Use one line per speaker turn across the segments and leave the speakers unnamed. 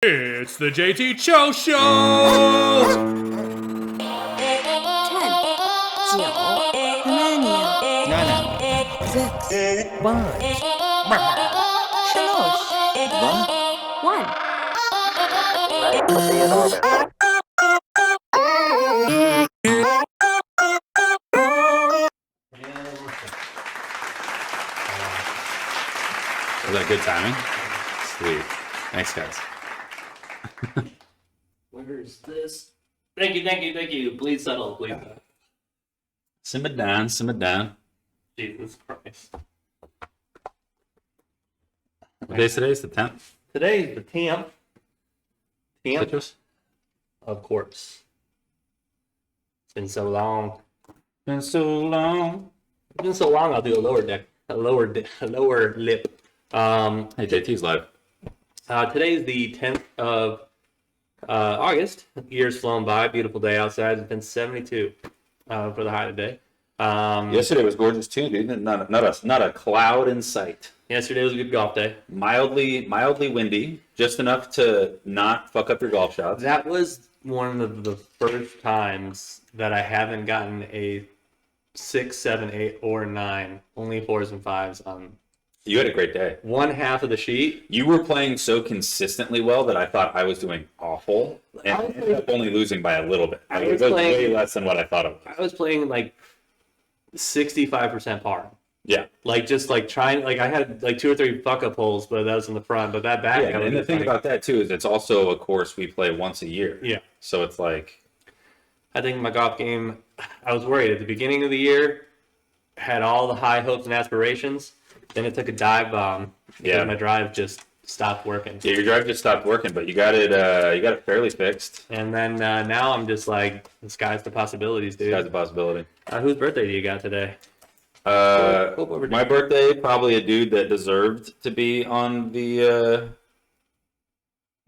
It's the JT Cho Show!
10, 9, 8, 7, 6, 5, 4,
Was that good timing? Sweet. Thanks, guys.
Where's this? Thank you. Please settle, please.
Simmer down.
Jesus Christ.
What day is today? It's the 10th?
Today's the 10th.
Citrus?
Of course. It's been so long.
Been so long.
It's been so long, I'll do a lower lip.
Hey, JT's live.
Today's the 10th of August. Year's flown by. Beautiful day outside. It's been 72 for the high today.
Yesterday was gorgeous too, dude. Not a cloud in sight.
Yesterday was a good golf day.
Mildly windy, just enough to not fuck up your golf shots.
That was one of the first times that I haven't gotten a 6, 7, 8, or 9, only 4s and 5s on.
You had a great day.
One half of the sheet.
You were playing so consistently well that I thought I was doing awful, and I ended up only losing by a little bit. It was way less than what I thought it was.
I was playing like 65% par.
Yeah.
Trying, I had like 2 or 3 fuck up holes, but that was in the front. But that back.
Yeah, and the thing about that too is it's also a course we play once a year.
Yeah.
So it's like,
I think my golf game, I was worried at the beginning of the year, had all the high hopes and aspirations. Then it took a dive bomb because my drive just stopped working.
Yeah, your drive just stopped working, but you got it fairly fixed.
And then now I'm just like, the sky's the possibilities, dude.
Sky's the possibility.
Whose birthday do you got today?
My birthday, probably a dude that deserved to be on the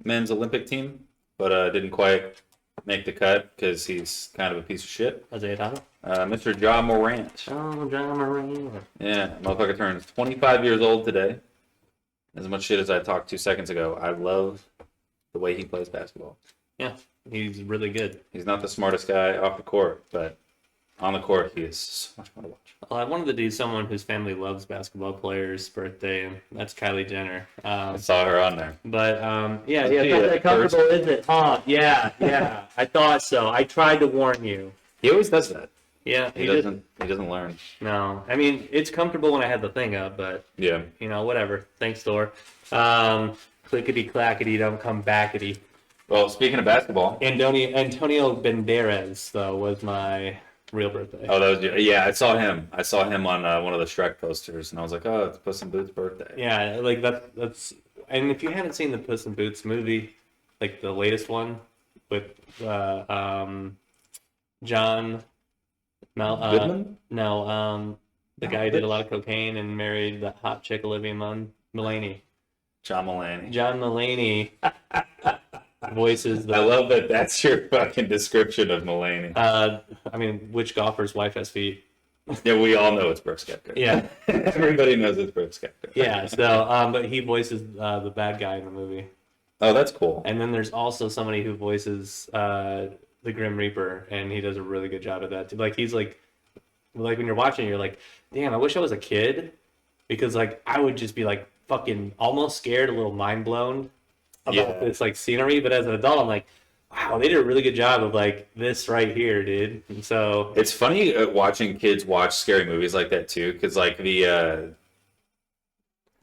men's Olympic team, but didn't quite make the cut because he's kind of a piece of shit.
Isaiah Thomas?
Mr. Ja Morant.
Oh, John Morant.
Yeah, motherfucker turns 25 years old today. As much shit as I talked 2 seconds ago, I love the way he plays basketball.
Yeah, he's really good.
He's not the smartest guy off the court, but on the court, he is so much fun to watch.
Well, I wanted to do someone whose family loves basketball players' birthday, and that's Kylie Jenner.
I saw her on there.
But, yeah, it's not that comfortable, is it? Oh, yeah. I thought so. I tried to warn you.
He always does that.
Yeah,
He doesn't learn.
No, I mean, it's comfortable when I had the thing up, but,
Yeah.
Whatever. Thanks, Thor. Clickety-clackety, don't come backety.
Well, speaking of basketball.
Antonio Banderas, though, was my real birthday.
Oh, that was yeah. I saw him. I saw him on one of the Shrek posters, and I was like, oh, it's Puss in Boots' birthday.
Yeah, like that's. And if you haven't seen the Puss in Boots movie, like the latest one with John
Goodman?
No, the guy who did a lot of cocaine and married the hot chick Olivia Mulaney.
John Mulaney.
John Mulaney voices the.
I love that. That's your fucking description of Mulaney.
I mean, which golfer's wife has feet?
Yeah, we all know it's Brooks Koepka.
Yeah,
everybody knows it's Brooks Koepka.
Yeah. So, but he voices the bad guy in the movie.
Oh, that's cool.
And then there's also somebody who voices the Grim Reaper, and he does a really good job at that too. Like he's like when you're watching, you're like, damn, I wish I was a kid, because like I would just be like fucking almost scared, a little mind blown about this like scenery. But as an adult, I'm like, wow, they did a really good job of like this right here, dude. And so
it's funny watching kids watch scary movies like that too, because like the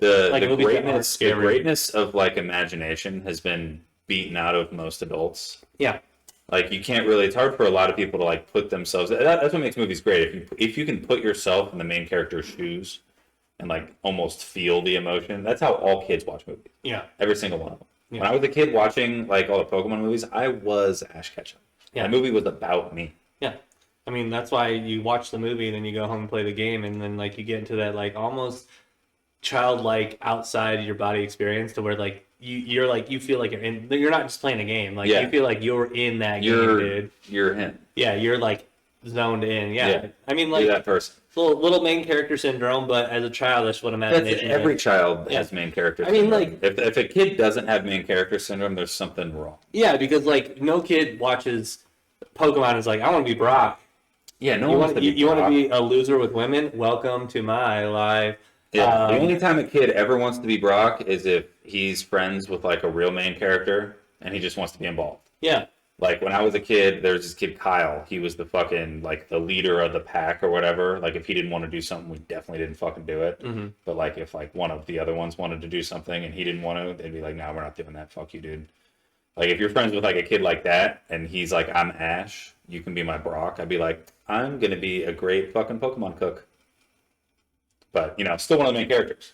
greatness of like imagination has been beaten out of most adults.
Yeah.
Like you can't really. It's hard for a lot of people to like put themselves. That's what makes movies great. If you can put yourself in the main character's shoes and like almost feel the emotion. That's how all kids watch movies.
Yeah.
Every single one of them.
Yeah.
When I was a kid watching like all the Pokemon movies, I was Ash Ketchum.
Yeah.
The movie was about me.
Yeah. I mean, that's why you watch the movie and then you go home and play the game, and then like you get into that like almost childlike outside your body experience to where like you're like you feel like you're not just playing a game, like you feel like you're in that game, dude.
You're him.
Yeah, you're like zoned in. Yeah.
Yeah.
I mean,
Be
like,
that person.
it's little main character syndrome, but as a child, that's what
That's
imagination
every
is.
child
Yeah.
has main character
I mean,
syndrome.
like-
if a kid doesn't have main character syndrome, there's something wrong.
Yeah, because, like, no kid watches Pokemon and is like, I want to be Brock.
Yeah, no
You
one wants
want
to be Brock.
to be a loser with women? Welcome to my life.
Yeah, the only time a kid ever wants to be Brock is if he's friends with like a real main character and he just wants to be involved.
Yeah.
Like when I was a kid, there was this kid Kyle. He was the fucking like the leader of the pack or whatever. Like if he didn't want to do something, we definitely didn't fucking do it.
Mm-hmm.
But like if like one of the other ones wanted to do something and he didn't want to, they'd be like, "No, we're not doing that. Fuck you, dude." Like if you're friends with like a kid like that and he's like, "I'm Ash, you can be my Brock," I'd be like, "I'm gonna be a great fucking Pokemon cook." But you know, still one of the main characters.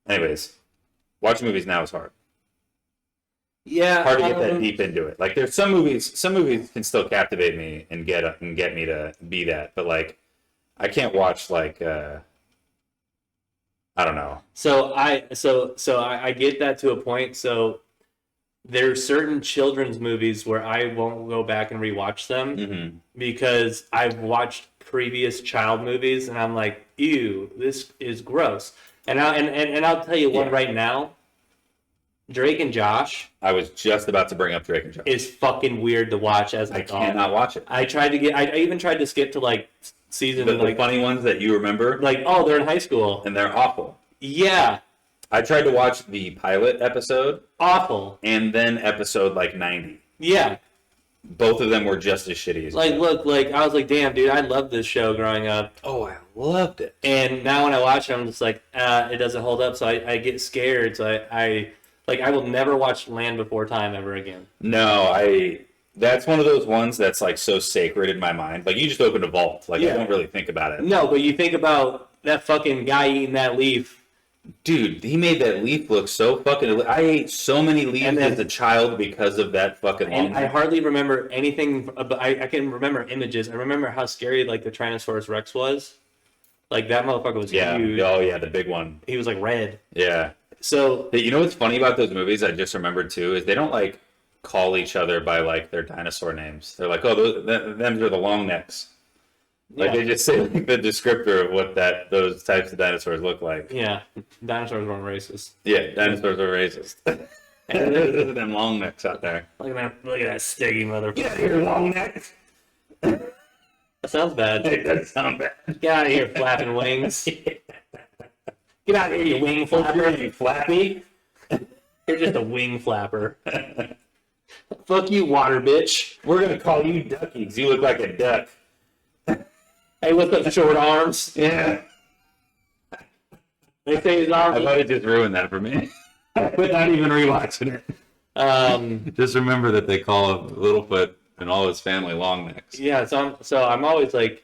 Anyways, watching movies now is hard.
Yeah.
Hard to get that deep into it. Like there's some movies can still captivate me and get me to be that, but like I can't watch like I don't know.
So I get that to a point. So there's certain children's movies where I won't go back and rewatch them
Mm-hmm.
because I've watched previous child movies and I'm like, ew, this is gross. And I'll tell you one
Yeah.
right now. Drake and Josh
I was just about to bring up Drake and Josh.
is fucking weird to watch as an
I
adult.
cannot watch it.
I even tried to skip to like season
The
like
funny ones that you remember,
like oh they're in high school.
and they're awful.
Yeah,
I tried to watch the pilot episode
awful.
and then episode like 90.
Yeah,
Both of them were just as shitty as
like look, like I was like, damn, dude, I loved this show growing up,
oh, I loved it.
and now when I watch it, I'm just like, it doesn't hold up. So I get scared. So I will never watch Land Before Time ever again.
No, that's one of those ones that's like so sacred in my mind. Like you just opened a vault. Like I don't really think about it.
No, but you think about that fucking guy eating that leaf.
Dude, he made that leaf look so fucking. I ate so many leaves
And then-
as a child because of that fucking.
And I hardly remember anything, but I can remember images. I remember how scary like the Tyrannosaurus Rex was. Like that motherfucker was
yeah.
huge.
Oh yeah, the big one.
He was like red.
Yeah.
So
You know what's funny about those movies? I just remembered too is they don't like call each other by like their dinosaur names. They're like, oh, them are the long necks. Like
yeah.
they just say like, the descriptor of what those types of dinosaurs look like.
Yeah, dinosaurs weren't racist.
Yeah, dinosaurs are racist. And there's them long necks out there.
Look at that stiggy motherfucker.
Get out of here, long necks.
That sounds bad.
It does sound bad.
Get out of here, flapping wings. Get out of here, you wing flapper.
You flappy.
You're just a wing flapper. Fuck you, water bitch.
We're gonna call you Ducky because you look like a duck.
Hey, what's up, short arms?
Yeah.
They say his
I
arms.
might have just ruined that for me. But not even rewatching it. Just remember that they call Littlefoot and all his family long necks.
Yeah, so I'm always like,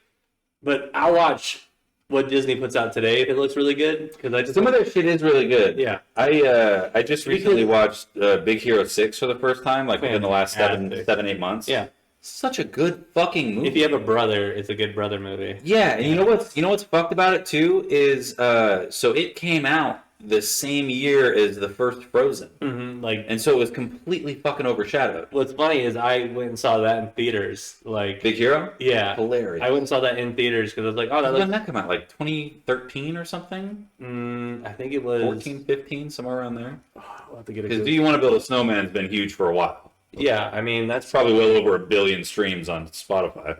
but I'll watch what Disney puts out today if it looks really good because I just
Some of their shit is really good.
yeah.
I just recently watched Big Hero 6 for the first time, like within the last
Fantastic.
7-8 months.
Yeah.
Such a good fucking movie.
If you have a brother, it's a good brother movie.
Yeah, and you know what's fucked about it too is so it came out the same year as the first Frozen.
Mm-hmm. Like,
And so it was completely fucking overshadowed.
what's funny is I went and saw that in theaters. Like,
Big Hero?
yeah,
Hilarious.
I went and saw that in theaters because I was like, oh, that
When
looks.
did that come out? Like 2013 or something?
I think it was
14, 15, somewhere around there?
We'll have to get a
Because
good.
Do You Want to Build a Snowman has been huge for a while.
Yeah, I mean that's
It's probably well over 1 billion streams on Spotify.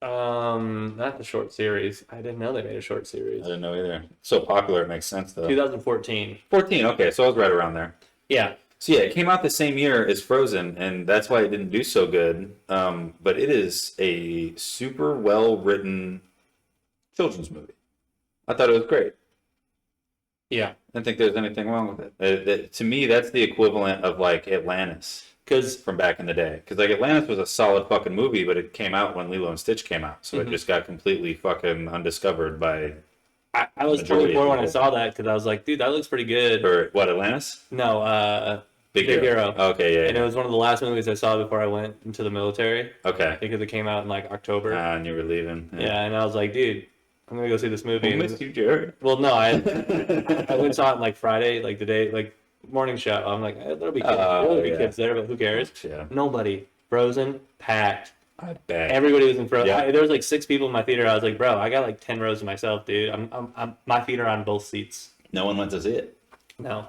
not the short series. I didn't know they made a short
I
series.
didn't know either. So popular, it makes sense though.
2014.
14, okay, so I was right around there.
Yeah,
So yeah, it came out the same year as Frozen, and that's why it didn't do so good. But it is a super well-written children's movie. I thought it was great.
yeah.
I didn't think there was anything wrong with it. To me, that's the equivalent of like Atlantis
Because
from back in the day. Because like Atlantis was a solid fucking movie, but it came out when Lilo and Stitch came out, so it just got completely fucking undiscovered by.
I was
Majority of
24 when I
people.
saw that because I was like, dude, that looks pretty good.
Or what, Atlantis?
No,
Big
Big
Hero.
Hero.
Okay, yeah.
and it was one of the last movies I saw before I went into the military
Okay.
because it came out in like October.
And you were leaving.
Yeah, and I was like, dude, I'm gonna go see this movie.
I
And-
missed you, Jared.
well, no, I went and saw it on like Friday, like the day, like morning show. I'm like, there'll be kids,
Oh, yeah.
kids there, but who cares?
Yeah.
Nobody. Frozen, packed.
I bet.
Everybody was in front.
Yeah.
There was like 6 people in my theater. I was like, bro, I got like 10 rows to myself, dude. My feet are on both seats.
No one went to see it.
No.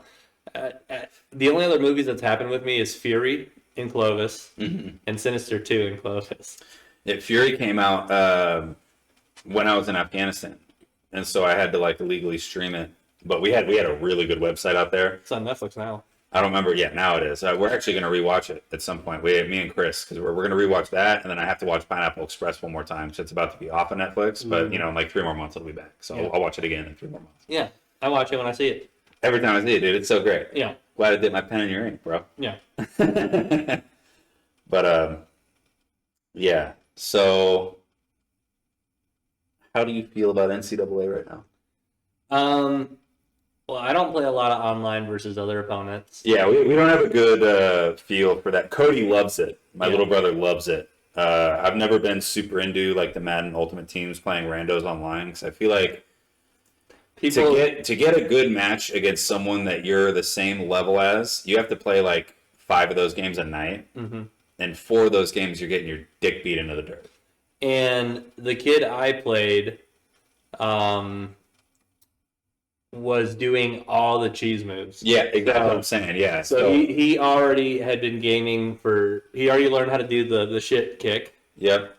The only other movies that's happened with me is Fury in Clovis and Sinister 2 in Clovis.
Yeah, Fury came out when I was in Afghanistan, and so I had to like illegally stream it. But we had a really good website out there.
It's on Netflix now.
I don't remember yet. Now it is. We're actually going to rewatch it at some point. Me and Chris, because we're going to rewatch that, and then I have to watch Pineapple Express one more time. So it's about to be off of Netflix, but in like 3 more months it'll be back. So
Yeah.
I'll watch it again in 3 more months.
Yeah, I watch it when I see it.
Every time I see it, dude, it's so great.
Yeah.
Glad I did my pen in your ink, bro.
Yeah.
But yeah. So how do you feel about NCAA right now?
Well, I don't play a lot of online versus other opponents.
Yeah, we don't have a good feel for that. Cody loves it. My little brother loves it. I've never been super into like the Madden Ultimate Teams playing randos online because I feel like to get a good match against someone that you're the same level as, you have to play like 5 of those games a night, and 4 of those games you're getting your dick beat into the dirt.
And the kid I played, was doing all the cheese moves.
Yeah, exactly what I'm saying. Yeah.
So he already had been gaming he already learned how to do the shit kick.
Yep.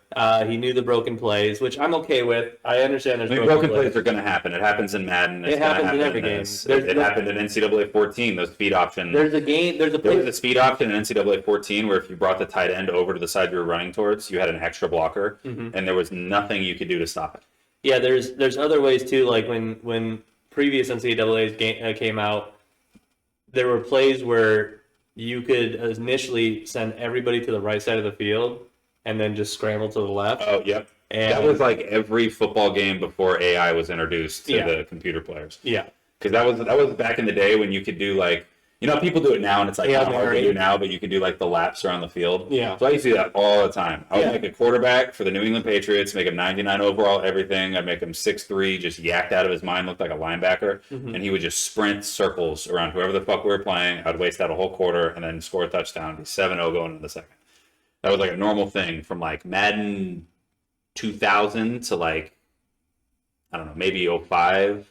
He knew the broken plays, which I'm okay with. I understand there's
broken plays are going to happen. It happens in Madden.
It happens in every game.
It happened in NCAA 14, those speed options.
There was a
speed option in NCAA 14 where if you brought the tight end over to the side you were running towards, you had an extra blocker, and there was nothing you could do to stop it.
Yeah, there's other ways too, like when previous NCAAs came out, there were plays where you could initially send everybody to the right side of the field and then just scramble to the left.
Oh, yep.
And
that was like every football game before AI was introduced to the computer players.
Yeah.
Because that was back in the day when you could do like, people do it now and it's like kind of hard to do now, but you could do like the laps around the field.
Yeah.
So I used to do that all the time. I would make a quarterback for the New England Patriots, make him 99 overall, everything. I'd make him 6'3", just yacked out of his mind, looked like a linebacker, and he would just sprint circles around whoever the fuck we were playing. I'd waste out a whole quarter and then score a touchdown, be 7-0 going into the second. That was like a normal thing from like Madden 2000 to like, I don't know, maybe 05.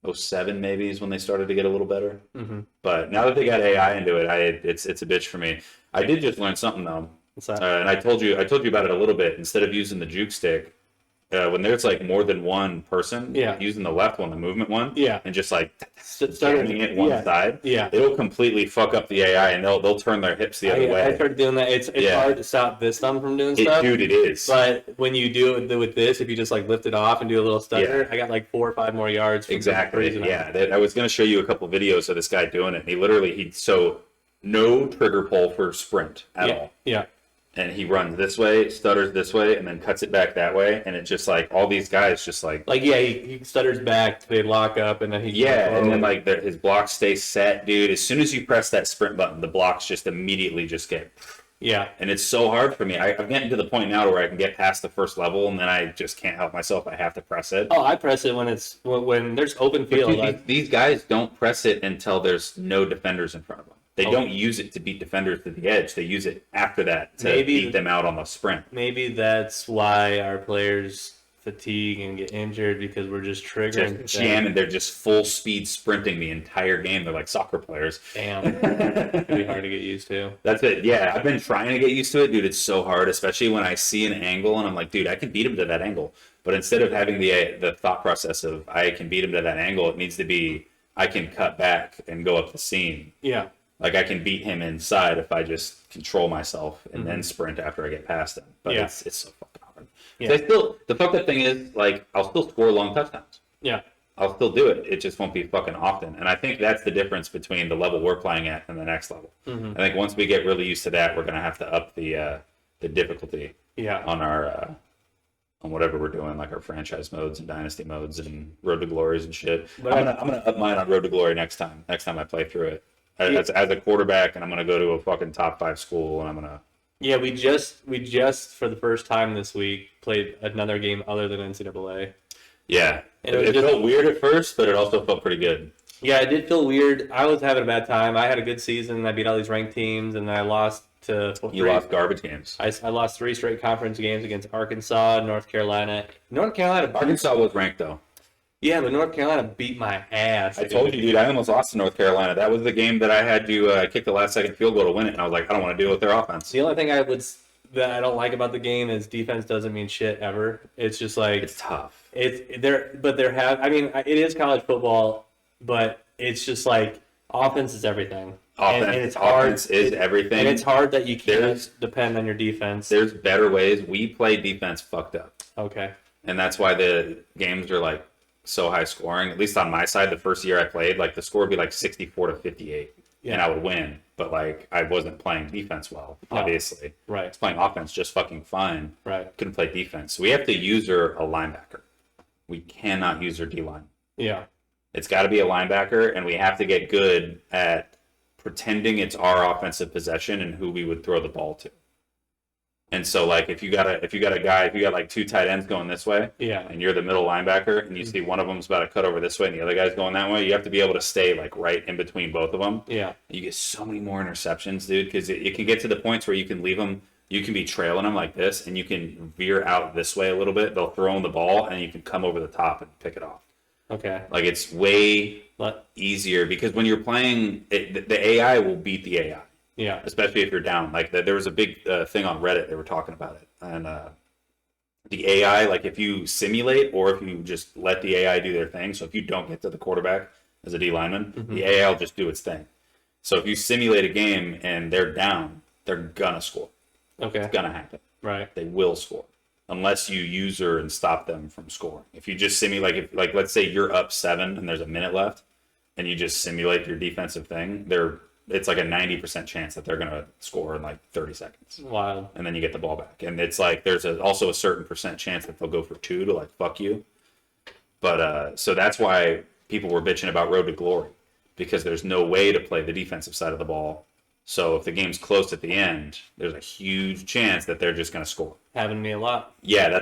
07 maybe is when they started to get a little better. But now that they got AI into it, it's a bitch for me. I did just learn something though.
What's that?
And I told you about it a little bit. Instead of using the juke stick, when there's like more than one person, using the left one, the movement one, and just like starting it one side, it'll completely fuck up the AI and they'll turn their hips the other way.
I started doing that. It's hard to stop this thumb from doing stuff.
Dude, it is.
But when you do it with this, if you just like lift it off and do a little stutter, I got like 4 or 5 more yards.
Exactly. Yeah. I was going to show you a couple videos of this guy doing it. And so no trigger pull for sprint at all. Yeah. And he runs this way, stutters this way, and then cuts it back that way. And it's just like all these guys just
he stutters back, they lock up, and then
and then like his blocks stay set, dude. As soon as you press that sprint button, the blocks just immediately just get. Yeah. And it's so hard for me. I'm getting to the point now where I can get past the first level, and then I just can't help myself. I have to press it.
Oh, I press it when there's open field.
Dude, these guys don't press it until there's no defenders in front of them. They don't use it to beat defenders to the edge. They use it after that to beat them out on the sprint.
Maybe that's why our players fatigue and get injured, because we're just triggering.
Just jamming. They're just full speed sprinting the entire game. They're like soccer players.
Damn. It'd be hard to get used to.
That's it. Yeah, I've been trying to get used to it, dude. It's so hard, especially when I see an angle and I'm like, dude, I can beat him to that angle. But instead of having the thought process of I can beat him to that angle, it needs to be I can cut back and go up the seam. Yeah. Like I can beat him inside if I just control myself and then sprint after I get past him. But it's so fucking hard. Yeah. The fucked up thing is, like, I'll still score long touchdowns. Yeah. I'll still do it. It just won't be fucking often. And I think that's the difference between the level we're playing at and the next level. I think once we get really used to that, we're gonna have to up the difficulty on our on whatever we're doing, like our franchise modes and dynasty modes and Road to Glories and shit. But I'm gonna up mine on Road to Glory next time I play through it. As a quarterback, and I'm going to go to a fucking top 5 school, and I'm going to...
Yeah, we just, for the first time this week, played another game other than NCAA.
Yeah.
And
It
just,
felt weird at first, but it also felt pretty good.
yeah, it did feel weird. I was having a bad time. I had a good season. I beat all these ranked teams, and I lost to
You lost garbage games.
I lost 3 straight conference games against Arkansas, North Carolina.
Arkansas was ranked, though.
Yeah, but North Carolina beat my ass.
I told you, dude, I almost lost to North Carolina. That was the game that I had to kick the last-second field goal to win it, and I was like, I don't want to deal with their offense.
The only thing that I don't like about the game is defense doesn't mean shit ever. It's just like
It's tough.
it is college football, but it's just like offense is everything. And it's hard.
Offense is everything.
And it's hard that you can't depend on your defense.
There's better ways. We play defense fucked up.
Okay.
And that's why the games are like so high scoring. At least on my side, the first year I played, like the score would be like 64-58.
Yeah.
And I would win. But like I wasn't playing defense well, obviously.
Right.
I was playing offense just fucking fine.
Right.
Couldn't play defense. So we have to use a linebacker. We cannot use our D-line.
Yeah.
It's got to be a linebacker, and we have to get good at pretending it's our offensive possession and who we would throw the ball to. And so, like, if you got like 2 tight ends going this way,
Yeah.
and you're the middle linebacker, and you see one of them's about to cut over this way, and the other guy's going that way, you have to be able to stay like right in between both of them.
Yeah.
You get so many more interceptions, dude, because it can get to the points where you can leave them. You can be trailing them like this, and you can veer out this way a little bit. They'll throw in the ball, and you can come over the top and pick it off.
Okay.
Like, it's way easier because when you're playing, the AI will beat the AI.
Yeah.
Especially if you're down. Like, there was a big thing on Reddit. They were talking about it. And the AI, like, if you simulate or if you just let the AI do their thing, so if you don't get to the quarterback as a D lineman, the AI will just do its thing. So if you simulate a game and they're down, they're going to score.
Okay.
It's going to happen.
Right.
They will score. Unless you use her and stop them from scoring. If you just simulate, like let's say you're up 7 and there's a minute left, and you just simulate your defensive thing, it's like a 90% chance that they're going to score in like 30 seconds.
Wild.
And then you get the ball back. And it's like there's also a certain percent chance that they'll go for 2 to like fuck you. But so that's why people were bitching about Road to Glory, because there's no way to play the defensive side of the ball. So if the game's close at the end, there's a huge chance that they're just going to score.
Happened to me a lot.
Yeah,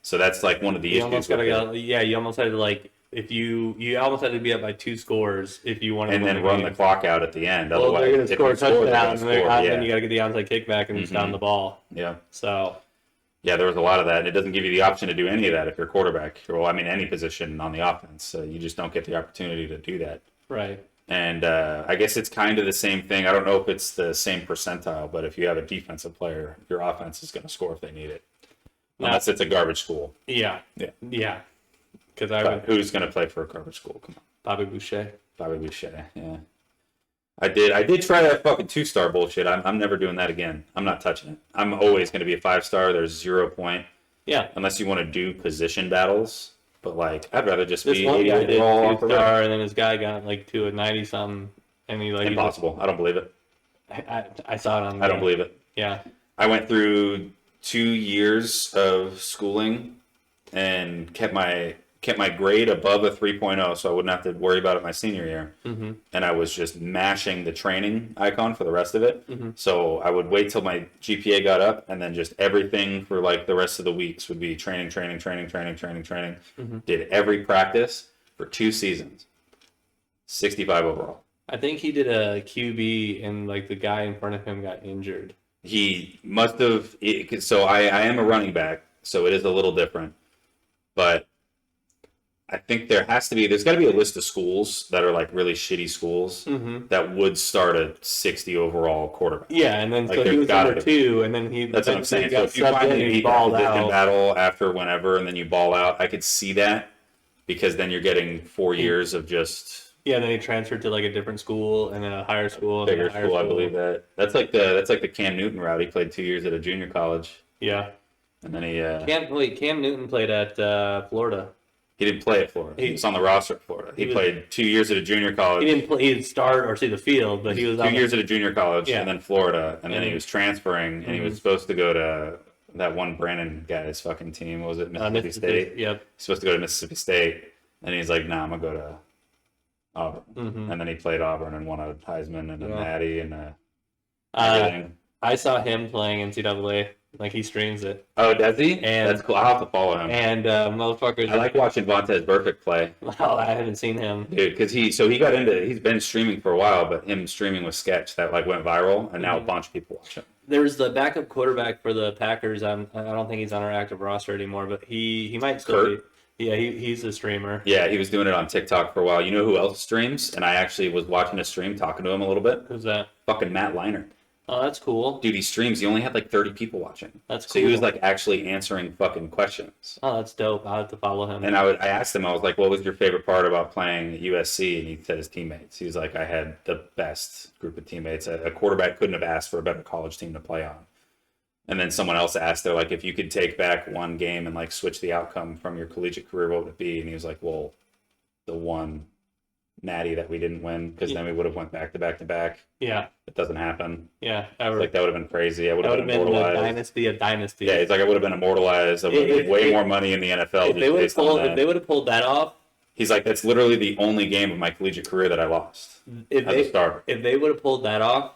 So that's like one of the issues.
You almost had to like if you almost had to be up by 2 scores if you wanted
and
to
then run the clock out at the end.
Well,
Otherwise,
they're going to score a touchdown,
then
then you got to get the onside kickback and just down the ball.
Yeah.
So.
Yeah, there was a lot of that, and it doesn't give you the option to do any of that if you're a quarterback. Well, I mean, any position on the offense, you just don't get the opportunity to do that.
Right.
And I guess it's kind of the same thing. I don't know if it's the same percentile, but if you have a defensive player, your offense is going to score if they need it. Unless it's a garbage school.
Yeah.
Yeah.
Yeah.
Who's going to play for a garbage school? Come on.
Bobby Boucher,
yeah. I did try that fucking 2-star bullshit. I'm never doing that again. I'm not touching it. I'm always going to be a 5-star. There's 0 point.
Yeah.
Unless you want to do position battles. But, like, I'd rather just
this
be
one guy did
overall off the
2-star, and then this guy got like to a 90-something, and he like
impossible. I don't believe it.
I saw it on.
I don't believe it.
Yeah.
I went through 2 years of schooling and kept my grade above a 3.0, so I wouldn't have to worry about it my senior year. Mm-hmm. And I was just mashing the training icon for the rest of it. Mm-hmm. So I would wait till my GPA got up, and then just everything for like the rest of the weeks would be training. Mm-hmm. Did every practice for 2 seasons. 65 overall.
I think he did a QB, and like the guy in front of him got injured.
He must have. So I am a running back, so it is a little different. But I think there's got to be a list of schools that are like really shitty schools that would start a 60 overall quarterback.
Yeah, and then
like,
so he was number 2, and then he.
That's what I'm saying. So if you finally beat the position battle after whenever, and then you ball out, I could see that, because then you're getting 4 years of just.
Yeah, then he transferred to like a different school and then a higher school.
Bigger school, I believe that. That's like the Cam Newton route. He played 2 years at a junior college.
Yeah.
And then he.
Cam Newton played at Florida.
He didn't play at Florida. He was on the roster at Florida. He played 2 years at a junior college.
He didn't play. He didn't start or see the field, but he was
2 years at a junior college, and then Florida, and then he was transferring, and he was supposed to go to that one Brandon guy's fucking team. What was it, Mississippi State?
Yep.
He's supposed to go to Mississippi State, and he's like, "Nah, I'm gonna go to Auburn." And then he played Auburn and won a Heisman and a Natty and everything.
I saw him playing NCAA. Like, he streams it.
Oh, does he?
And-
That's cool. I'll have to follow him.
And motherfuckers.
I like watching Vontez Burfict play.
Well, I haven't seen him.
Dude, because he's been streaming for a while, but him streaming with Sketch that like went viral, and now a bunch of people watch him.
There's the backup quarterback for the Packers. I don't think he's on our active roster anymore, but he might still be. Yeah, he's a streamer.
Yeah, he was doing it on TikTok for a while. You know who else streams? And I actually was watching a stream, talking to him a little bit.
Who's that?
Fucking Matt Leinart.
Oh, that's cool.
Dude, he streams. He only had like 30 people watching.
That's cool.
So he was like actually answering fucking questions.
Oh, that's dope. I'll have to follow him.
And I asked him, I was like, what was your favorite part about playing at USC? And he said his teammates. He was like, I had the best group of teammates. A quarterback couldn't have asked for a better college team to play on. And then someone else asked, they're like, if you could take back one game and like switch the outcome from your collegiate career, what would it be? And he was like, well, the one natty that we didn't win, because then we would have went back to back to back.
Yeah.
It doesn't happen.
Yeah.
Like that would have been crazy. I would have been
a
immortalized.
dynasty.
Yeah, it's like I would have been immortalized. I would have made way more money in the NFL.
If they would have pulled that off,
he's like, that's literally the only game of my collegiate career that I lost as a starter.
If they would have pulled that off,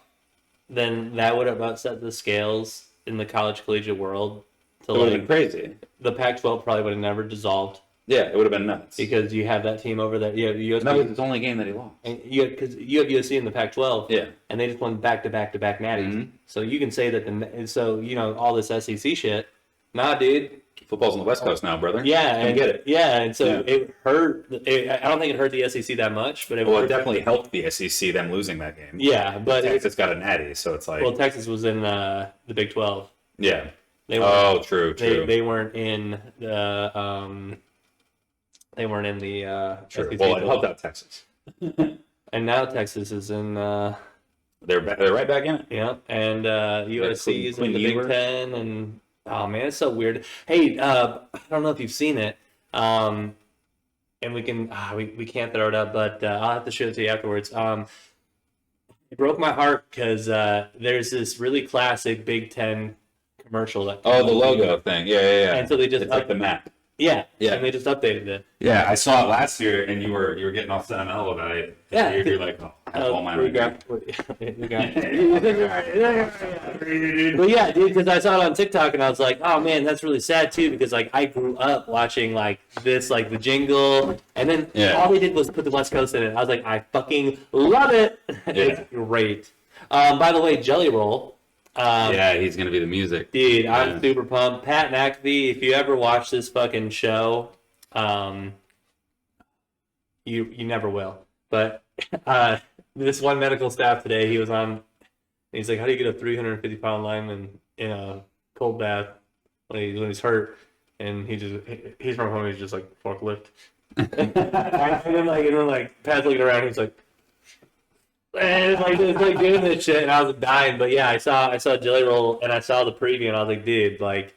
then that would have upset the scales in the college collegiate world.
It would have been crazy.
The Pac-12 probably would have never dissolved.
Yeah, it would have been nuts.
Because you have that team over there. You have USC.
That was his only game that he lost.
Because you have USC in the Pac-12.
Yeah.
And they just won back-to-back-to-back natties.
Mm-hmm.
So you can say that, all this SEC shit. Nah, dude.
Football's on the West Coast now, brother.
Yeah.
And get it.
Yeah, and so it hurt. I don't think it hurt the SEC that much. But it
definitely helped the SEC, them losing that game.
Yeah, but
Texas got a natty, so it's like...
Well, Texas was in the Big 12.
Yeah.
True. They weren't in the... They weren't in the
True.
SEC
Well, it helped out Texas.
And now Texas is in...
They're right back in it.
Yeah, and USC is in the Big
Ewers.
Ten, and oh man, it's so weird. Hey, I don't know if you've seen it, and we can we can't throw it up, but I'll have to show it to you afterwards. It broke my heart because there's this really classic Big Ten commercial that.
Oh, the logo thing. Yeah.
And so they just
it's like the map.
Yeah,
Yeah.
and they just updated it.
Yeah, I saw it last year, and you were getting all sentimental about it.
Yeah.
You're like, oh, that's all mine.
But yeah, dude, because I saw it on TikTok and I was like, oh man, that's really sad too, because like I grew up watching like this, like the jingle, and then all they did was put the West Coast in it. I was like, I fucking love it. It's great. By the way, Jelly Roll.
Yeah, he's gonna be the music.
Dude, I'm super pumped. Pat McAfee, if you ever watch this fucking show, you never will. But this one medical staff today, he was on. He's like, "How do you get a 350-pound lineman in a cold bath when he's hurt?" And he's from home. He's just like forklift. and then Pat's looking around. He's like. And it's like doing this shit, and I was dying. But yeah, I saw Jelly Roll, and I saw the preview, and I was like, dude, like,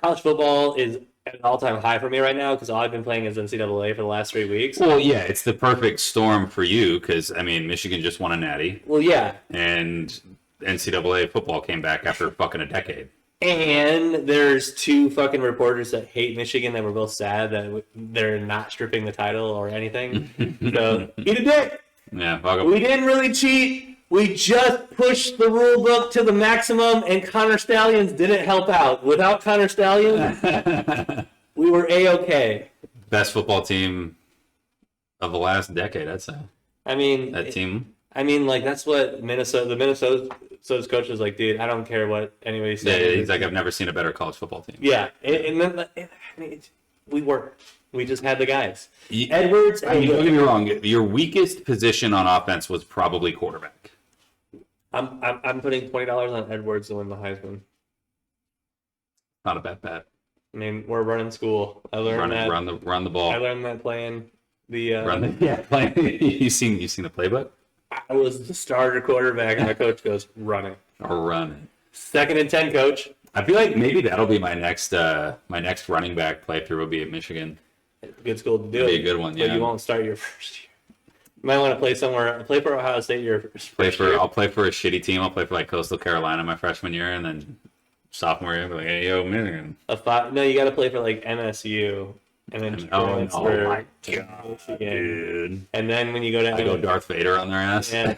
college football is at an all-time high for me right now because all I've been playing is NCAA for the last 3 weeks.
Well, yeah, it's the perfect storm for you because I mean, Michigan just won a natty.
Well, yeah,
and NCAA football came back after fucking a decade.
And there's two fucking reporters that hate Michigan that were both sad that they're not stripping the title or anything. So eat a dick.
Yeah,
we didn't really cheat. We just pushed the rule book to the maximum, and Connor Stallions didn't help out. Without Connor Stallions, we were A-okay.
Best football team of the last decade, I'd say.
I mean,
that team.
I mean, like that's what Minnesota's coach was like, dude. I don't care what anybody says.
Yeah, he's like, I've never seen a better college football team.
Yeah, and then we just had the guys. Edwards.
I mean, don't get me wrong. Your weakest position on offense was probably quarterback.
I'm putting $20 on Edwards to win the Heisman.
Not a bad bet.
I mean, we're running school. I learned that.
Run the ball.
I learned that playing the.
Playing. You seen the playbook?
I was the starter quarterback, and my coach goes, "Run it."
Or run it.
2nd and 10, coach.
I feel like maybe that'll be my next running back playthrough will be at Michigan.
Good school to do it.
Be a good one, yeah.
But you won't start your first year. You might want to play somewhere. Play for Ohio State your first year.
I'll play for a shitty team. I'll play for like Coastal Carolina my freshman year, and then sophomore year, I'll be like, hey, yo, Michigan.
No, you got to play for like MSU and then
Oh
transfer
my
to
god,
Michigan.
dude!
And then when you go
I go
to
Darth Vader on their ass.
yeah,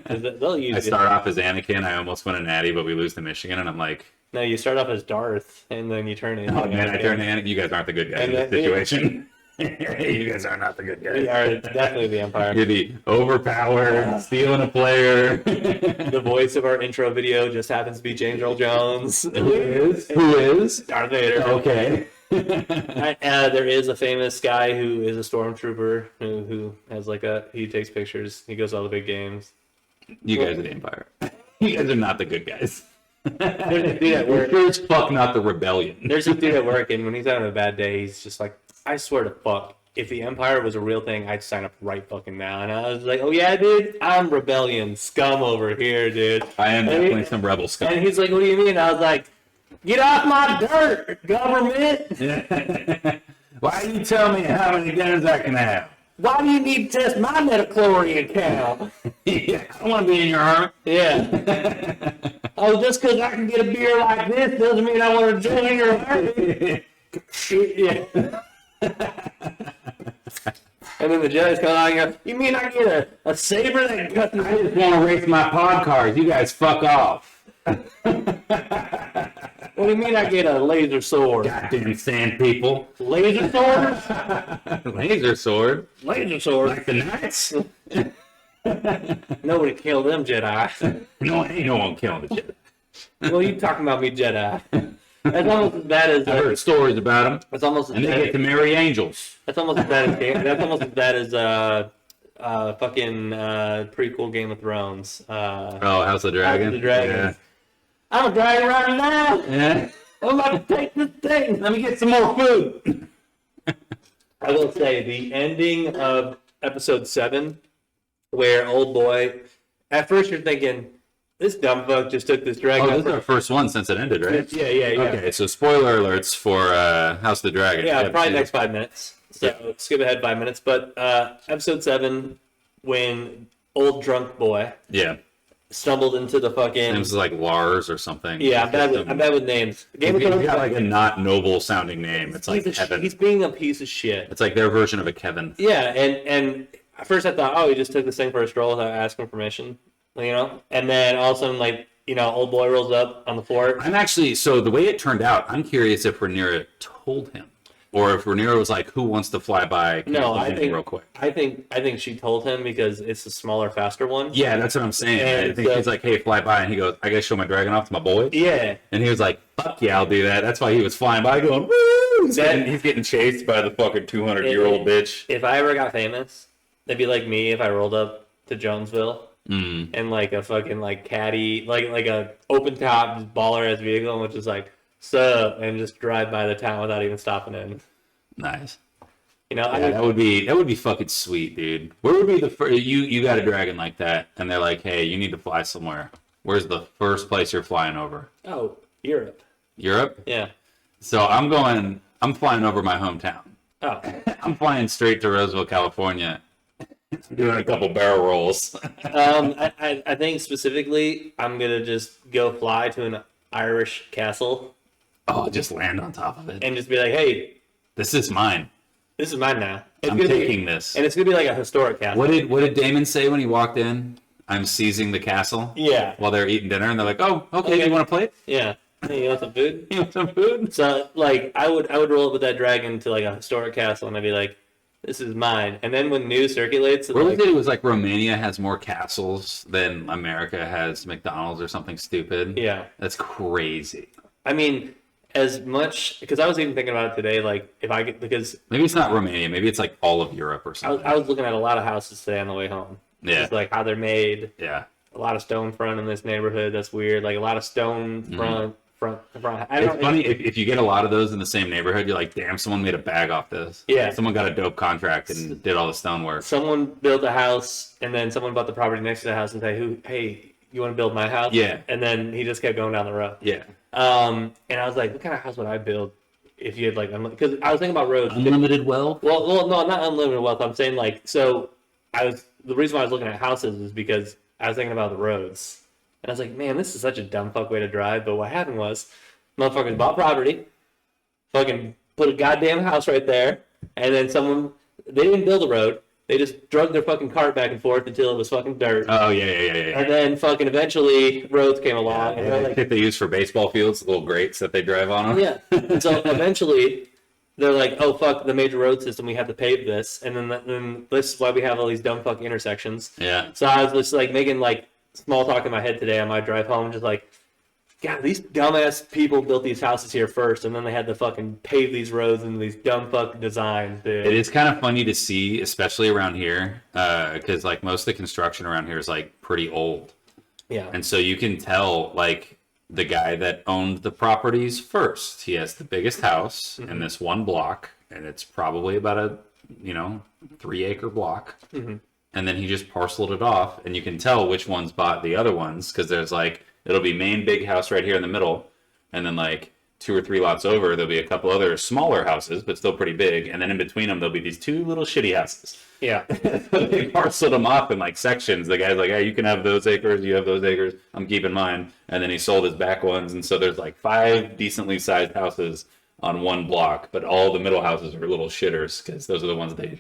they'll use
I
you.
start off as Anakin. I almost win a natty, but we lose to Michigan, and I'm like,
No, you start off as Darth, and then you turn into
oh man, I
Anakin.
turn to Anakin. You guys aren't the good guys
And
in this
then-
situation. You guys are not the good guys.
We are definitely the Empire.
You're the overpowered, stealing a player.
The voice of our intro video just happens to be James Earl Jones.
Who is?
Darth Vader.
Okay.
There is a famous guy who is a stormtrooper who has he takes pictures. He goes to all the big games.
You guys are the Empire. You guys are not the good guys.
There's a dude at work.
You're sure as fuck not the rebellion.
There's a dude at work, and when he's having a bad day, he's just like, I swear to fuck, if the Empire was a real thing, I'd sign up right fucking now. And I was like, oh yeah, dude, I'm rebellion scum over here, dude.
I am
And
definitely some rebel scum.
And he's like, what do you mean? I was like, get off my dirt, government.
Why you tell me how many guns I can have?
Why do you need to test my metachlorine count?
Yeah, I want to be in your army.
Yeah. Oh, just because I can get a beer like this doesn't mean I want to join your army. Yeah. And then the judge comes out and goes, you mean I get a saber that cuts my
I just want to race my pod cars. You guys fuck off.
What do you mean I get a laser sword?
Goddamn sand people.
Laser sword?
Laser sword.
Laser sword.
Like the Knights.
Nobody killed them Jedi.
No, ain't no one killing the Jedi.
Well, you talking about me Jedi. That's almost as bad as
I heard stories about them.
that's almost as
And they
bad
get to marry angels.
that's almost as bad as that's almost as bad as fucking prequel Game of Thrones.
Oh, House of the Dragon.
House of the Dragon. I'm a dragon right now.
Yeah.
I'm about to take this thing.
Let me get some more food.
I will say the ending of episode 7, where old boy, at first you're thinking, this dumb fuck just took this dragon.
Oh,
out
this is our first one since it ended, right?
Yeah.
Okay, so spoiler alerts for House of the Dragon.
Yeah, probably next 5 minutes. So skip ahead 5 minutes. But episode 7, when old drunk boy
Yeah.
stumbled into the fucking.
It was like Lars or something.
Yeah, I'm bad with names. Game of
He's
Thrones.
got like a not noble sounding name. It's like Kevin.
He's being a piece of shit.
It's like their version of a Kevin.
Yeah, and at first I thought, oh, he just took this thing for a stroll without asking permission, you know? And then all of a sudden, like, you know, old boy rolls up on the floor.
I'm actually, so the way it turned out, I'm curious if Rhaenyra told him. Or if Rhaenyra was like, who wants to fly by?
No, I think
real quick.
I think she told him because it's a smaller, faster one.
Yeah, that's what I'm saying.
And
I think she's like, hey, fly by. And he goes, I gotta show my dragon off to my boys.
Yeah.
And he was like, fuck yeah, I'll do that. That's why he was flying by going, woo! He's getting chased by the fucking 200-year-old bitch.
If I ever got famous, they'd be like me if I rolled up to Jonesville and like a fucking like caddy, like a open top baller ass vehicle, which is like, sup, and just drive by the town without even stopping in.
Nice.
You know,
Yeah, that would be fucking sweet, dude. Where would be the first, you got a dragon like that, and they're like, hey, you need to fly somewhere. Where's the first place you're flying over?
oh, Europe.
Europe?
Yeah.
So I'm flying over my hometown.
Oh.
I'm flying straight to Roseville, California. Doing a couple barrel rolls.
I think specifically, I'm gonna just go fly to an Irish castle
Oh, just land on top of it.
and just be like, hey,
This is mine.
this is mine now. It's
I'm
gonna be-
taking this.
And it's gonna be like a historic castle.
What did Damon say when he walked in? I'm seizing the castle.
Yeah.
While they're eating dinner, and they're like, "Oh, okay. You want to play it?
Yeah. Hey, you want some food?
You want some food?"
So, like, I would roll up with that dragon to like a historic castle, and I'd be like, "This is mine." And then when news circulates,
Where
like,
was it? It was like Romania has more castles than America has McDonald's or something stupid.
yeah.
That's crazy.
I mean, as much because I was even thinking about it today, like if I get because
Maybe it's not Romania. Maybe it's like all of Europe or
I
something.
was looking at a lot of houses today on the way home.
Yeah.
Just like how they're made.
Yeah.
A lot of stone front in this neighborhood. That's weird. Like a lot of stone front. I don't
It's funny if you get a lot of those in the same neighborhood. You're like, damn, someone made a bag off this.
Yeah.
Someone got a dope contract and did all the stonework.
Someone built a house, and then someone bought the property next to the house and say, "Hey, you want to build my house?"
Yeah.
And then he just kept going down the road.
Yeah.
And I was like, "What kind of house would I build if you had like because I was thinking about roads.
Unlimited wealth.
Well, no, not unlimited wealth. I'm saying like so. The reason why I was looking at houses is because I was thinking about the roads, and I was like, man, this is such a dumb fuck way to drive. But what happened was, motherfuckers bought property, fucking put a goddamn house right there, and then they didn't build a road. They just drug their fucking cart back and forth until it was fucking dirt.
Oh, yeah.
And then fucking eventually roads came along.
Yeah,
and they're
I
like,
think they use for baseball fields, the little grates that they drive on them.
yeah. And so eventually they're like, oh, fuck the major road system. We have to pave this. And then this is why we have all these dumb fuck intersections.
Yeah.
So I was just like making like small talk in my head today on my drive home, just like, God, these dumbass people built these houses here first, and then they had to fucking pave these roads and these dumb fuck designs, dude.
It is kind of funny to see, especially around here, because like most of the construction around here is like pretty old.
Yeah.
And so you can tell like the guy that owned the properties first. He has the biggest house in this one block, and it's probably about a 3-acre block. And then he just parceled it off, and you can tell which ones bought the other ones because there's like it'll be main big house right here in the middle, and then like 2 or 3 lots over there'll be a couple other smaller houses but still pretty big, and then in between them there'll be these 2 little shitty houses.
Yeah.
They parceled them off in like sections. The guy's like, hey, you can have those acres, you have those acres, I'm keeping mine. And then he sold his back ones, and so there's like 5 decently sized houses on one block, but all the middle houses are little shitters because those are the ones they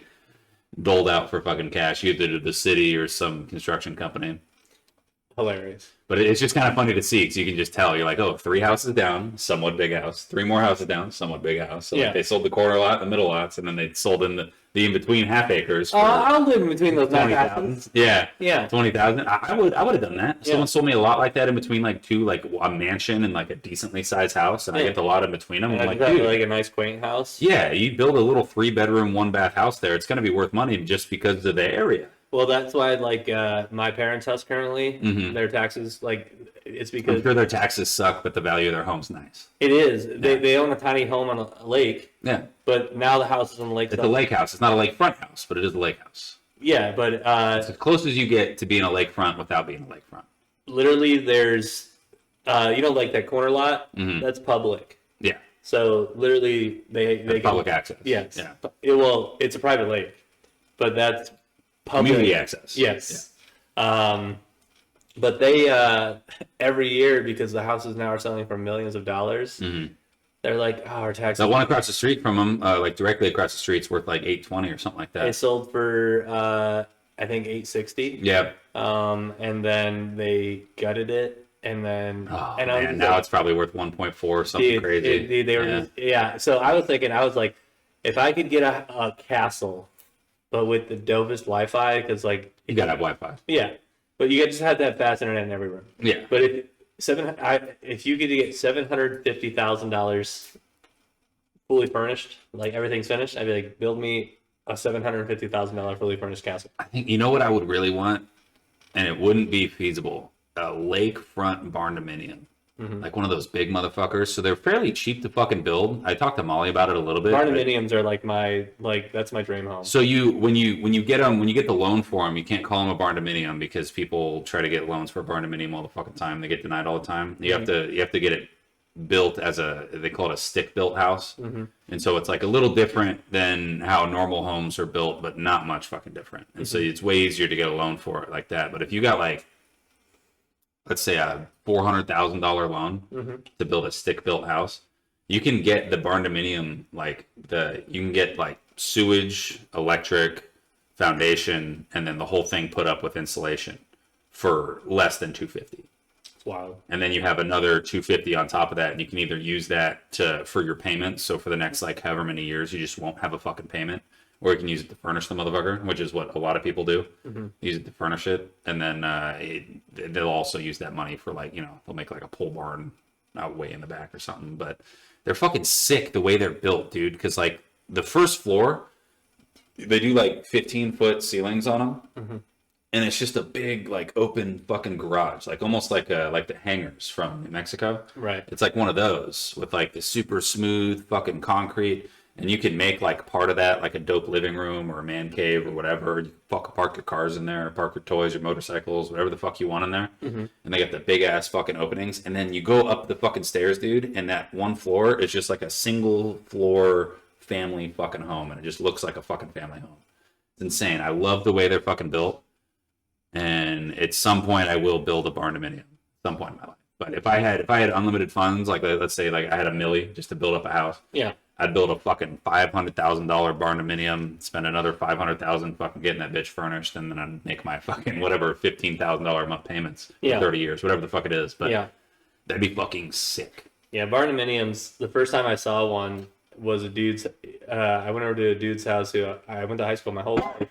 doled out for fucking cash, either to the city or some construction company.
Hilarious.
But it's just kind of funny to see because you can just tell. You're like, oh, 3 houses down, somewhat big house. 3 more houses down, somewhat big house. So like, they sold the corner lot, the middle lots, and then they sold in the in-between half acres. For
I'll live in between those
20,000. Yeah. 20,000. I would have done that. Someone sold me a lot like that in between like 2, like a mansion and like a decently sized house, and I get the lot in between them.
And
I'm like,
dude,
dude,
like a nice quaint house.
yeah, you build a little 3-bedroom, 1-bath house there. It's going to be worth money just because of the area.
Well, that's why, like, my parents' house currently, their taxes, like, it's because...
I'm sure their taxes suck, but the value of their home's nice.
It is. They own a tiny home on a lake.
Yeah.
But now the house is on the lake.
It's a lake house. It's not a lakefront house, but it is a lake house.
Yeah, but...
it's as close as you get to being a lakefront without being a lakefront.
Literally, there's... like that corner lot? That's public.
Yeah.
So, literally, they
public access.
Yes.
Yeah.
It's a private lake. But that's... public.
Community access.
Yes. Yeah. But they every year, because the houses now are selling for millions of dollars, they're like, oh, our taxes.
That one across the street from them, like directly across the street, is worth like $820 or something like that.
They sold for I think $860.
Yeah.
And then they gutted it, and then
now it's probably worth 1.4 or something crazy.
They were So I was thinking, if I could get a castle, but with the dopest Wi-Fi, because like
you gotta have Wi-Fi.
Yeah, but you just have to have fast internet in every room.
Yeah.
But if you could get $750,000 fully furnished, like everything's finished, I'd be like, build me a $750,000 fully furnished castle.
I think you know what I would really want, and it wouldn't be feasible: a lakefront barn dominium. Like one of those big motherfuckers. So they're fairly cheap to fucking build. I talked to Molly about it a little bit.
Barndominiums are like that's my dream home.
So when you get the loan for them, you can't call them a barndominium because people try to get loans for a barndominium all the fucking time. They get denied all the time. You have to get it built as they call it a stick built house. And so it's like a little different than how normal homes are built, but not much fucking different. And so it's way easier to get a loan for it like that. But if you got like, let's say a $400,000 loan to build a stick-built house, you can get the barndominium, you can get like sewage, electric, foundation, and then the whole thing put up with insulation for less than $250.
It's wild.
And then you have another $250 on top of that, and you can either use that for your payments. So for the next like however many years, you just won't have a fucking payment. Or you can use it to furnish the motherfucker, which is what a lot of people do. Use it to furnish it. And then they'll also use that money for they'll make like a pole barn out way in the back or something. But they're fucking sick the way they're built, dude. Because like the first floor, they do like 15-foot ceilings on them. And it's just a big like open fucking garage, like almost like the hangars from New Mexico.
Right.
It's like one of those with like the super smooth fucking concrete. And you can make like part of that like a dope living room or a man cave or whatever. You park your cars in there, park your toys, your motorcycles, whatever the fuck you want in there. And they got the big ass fucking openings. And then you go up the fucking stairs, dude, and that one floor is just like a single floor family fucking home. And it just looks like a fucking family home. It's insane. I love the way they're fucking built. And at some point I will build a barn dominium. At some point in my life. But if I had unlimited funds, like let's say like I had $1 million just to build up a house.
Yeah.
I'd build a fucking $500,000 barndominium, spend another $500,000 fucking getting that bitch furnished, and then I'd make my fucking whatever $15,000 a month payments for 30 years, whatever the fuck it is. But that'd be fucking sick.
Yeah, barndominiums. The first time I saw one was a dude's. I went over to a dude's house who I went to high school my whole life,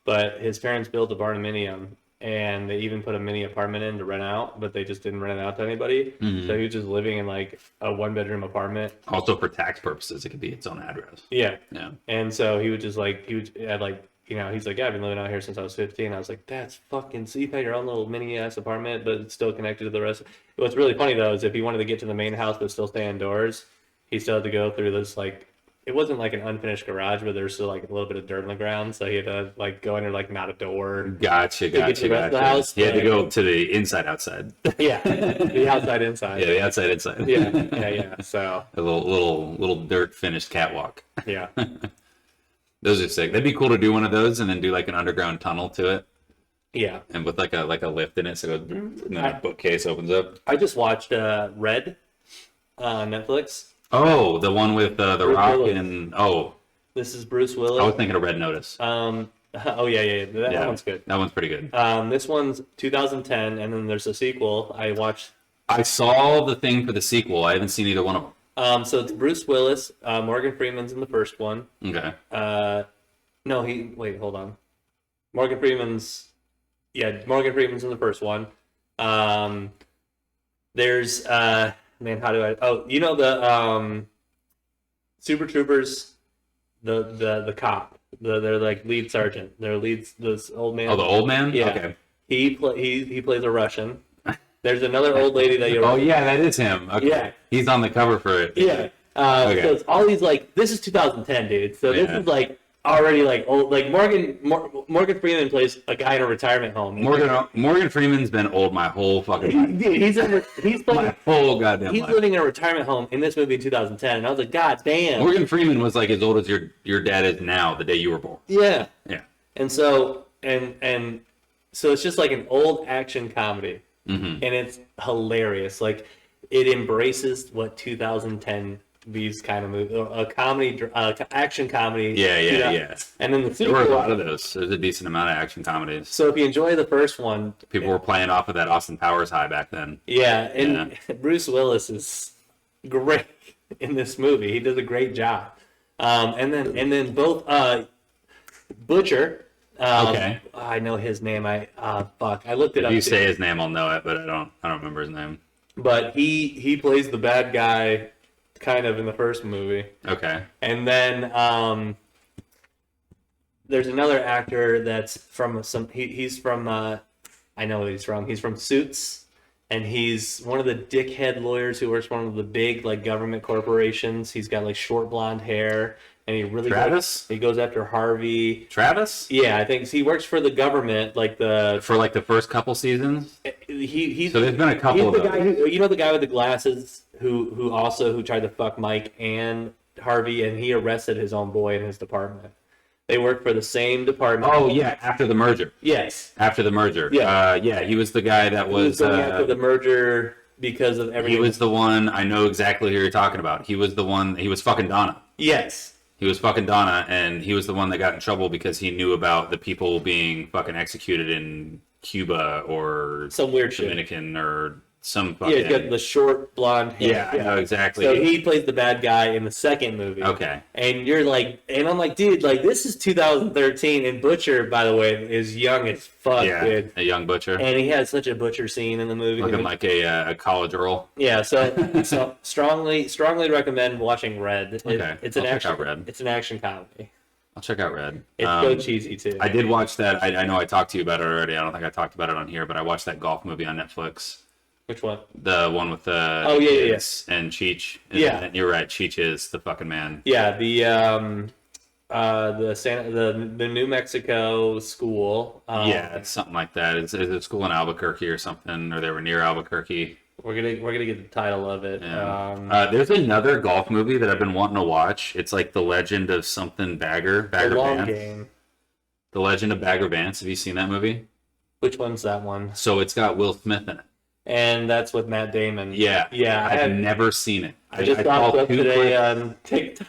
but his parents built a barndominium. And they even put a mini apartment in to rent out, but they just didn't rent it out to anybody. So he was just living in like a 1-bedroom apartment.
Also for tax purposes, it could be its own address.
Yeah.
Yeah.
And so he would just like, he's like, yeah, I've been living out here since I was 15. I was like, that's fucking, so you've had your own little mini ass apartment, but it's still connected to the rest. What's really funny though, is if he wanted to get to the main house, but still stay indoors, he still had to go through this like, it wasn't like an unfinished garage, but there's still like a little bit of dirt on the ground, so he had to like go in there like not a door.
Gotcha.
The rest of the house,
He had to go to the inside outside.
Yeah, the outside inside.
Yeah, the outside inside.
Yeah. So
a little dirt finished catwalk.
Yeah.
Those are sick. That'd be cool to do one of those and then do like an underground tunnel to it.
Yeah.
And with like a lift in it, so and then a bookcase opens up.
I just watched Red on Netflix.
Oh, the one with the Rock
Willis.
and
This is Bruce Willis.
I was thinking of Red Notice.
Oh yeah. That one's good.
That one's pretty good.
This one's 2010, and then there's a sequel.
I saw the thing for the sequel. I haven't seen either one of them.
So it's Bruce Willis. Morgan Freeman's in the first one.
Okay.
Hold on. Morgan Freeman's in the first one. There's man, how do I? Oh, you know the Super Troopers, the cop, they're like lead sergeant. They're leads this old man.
Oh, the old man.
Yeah.
Okay.
He plays a Russian. There's another old lady that you.
Oh yeah, that is him. Okay.
Yeah.
He's on the cover for it.
Yeah.
Okay.
So it's all these like this is 2010, dude. So this is like already like old. Like Morgan Freeman plays a guy in a retirement home.
Morgan Freeman's been old my whole fucking life.
Dude, he's playing
My whole goddamn
he's
life.
living in a retirement home in this movie in 2010, and I was like, God damn.
Morgan Freeman was like as old as your dad is now, the day you were born.
Yeah.
Yeah.
And so and so it's just like an old action comedy, and it's hilarious. Like it embraces what 2010 these kind of movies, a comedy, action comedy.
Yeah.
And then the
There
sequel.
were a lot of those. There's a decent amount of action comedies.
So if you enjoy the first one,
People were playing off of that Austin Powers high back then.
yeah, and Bruce Willis is great in this movie. He does a great job. And then both Butcher.
Okay.
I know his name. I looked it up.
If you
too.
say his name, I'll know it, but I don't remember his name.
But he plays the bad guy, kind of in the first movie.
Okay.
And then there's another actor that's from he's from I know what he's from. He's from Suits, and he's one of the dickhead lawyers who works for one of the big like government corporations. He's got like short blonde hair, and he goes after Harvey.
Travis?
Yeah, I think he works for the government, like
For like the first couple seasons?
he's
So there's been a couple
he's
of
the guy
those.
who, the guy with the glasses who tried to fuck Mike and Harvey, and he arrested his own boy in his department. They work for the same department.
Oh yeah, after the merger.
Yes.
After the merger.
Yeah.
He was the guy that
He was
was
going after the merger because of everything.
he was the one, I know exactly who you're talking about. He was the one, he was fucking Donna.
Yes.
He was fucking Donna, and he was the one that got in trouble because he knew about the people being fucking executed in Cuba or
Some weird shit.
Dominican or some
Yeah,
fucking...
he's got the short blonde hair.
Yeah, I know exactly.
So he plays the bad guy in the second movie.
Okay.
And you're like, and I'm like, dude, like this is 2013, and Butcher, by the way, is young as fuck,
Yeah,
dude.
a young butcher.
And he has such a Butcher scene in the movie.
Looking like a college Earl.
Yeah, so strongly recommend watching Red.
Okay,
It's
I'll
an
check
action.
out Red.
It's an action comedy.
I'll check out Red.
It's so cheesy too.
I did watch that. I know I talked to you about it already. I don't think I talked about it on here, but I watched that golf movie on Netflix.
Which one?
The one with the
yes.
and Cheech.
Yeah.
You're right. Cheech is the fucking man.
Yeah, the New Mexico school.
Yeah, it's something like that. It's a school in Albuquerque or something, or they were near Albuquerque.
We're gonna get the title of it.
Yeah. There's another golf movie that I've been wanting to watch. It's like The Legend of something Bagger
The Long
Vance.
Game.
The Legend of Bagger Vance. Have you seen that movie?
Which one's that one?
So it's got Will Smith in it.
And that's with Matt Damon.
Yeah.
Yeah,
I've never seen it.
I just saw a clip today on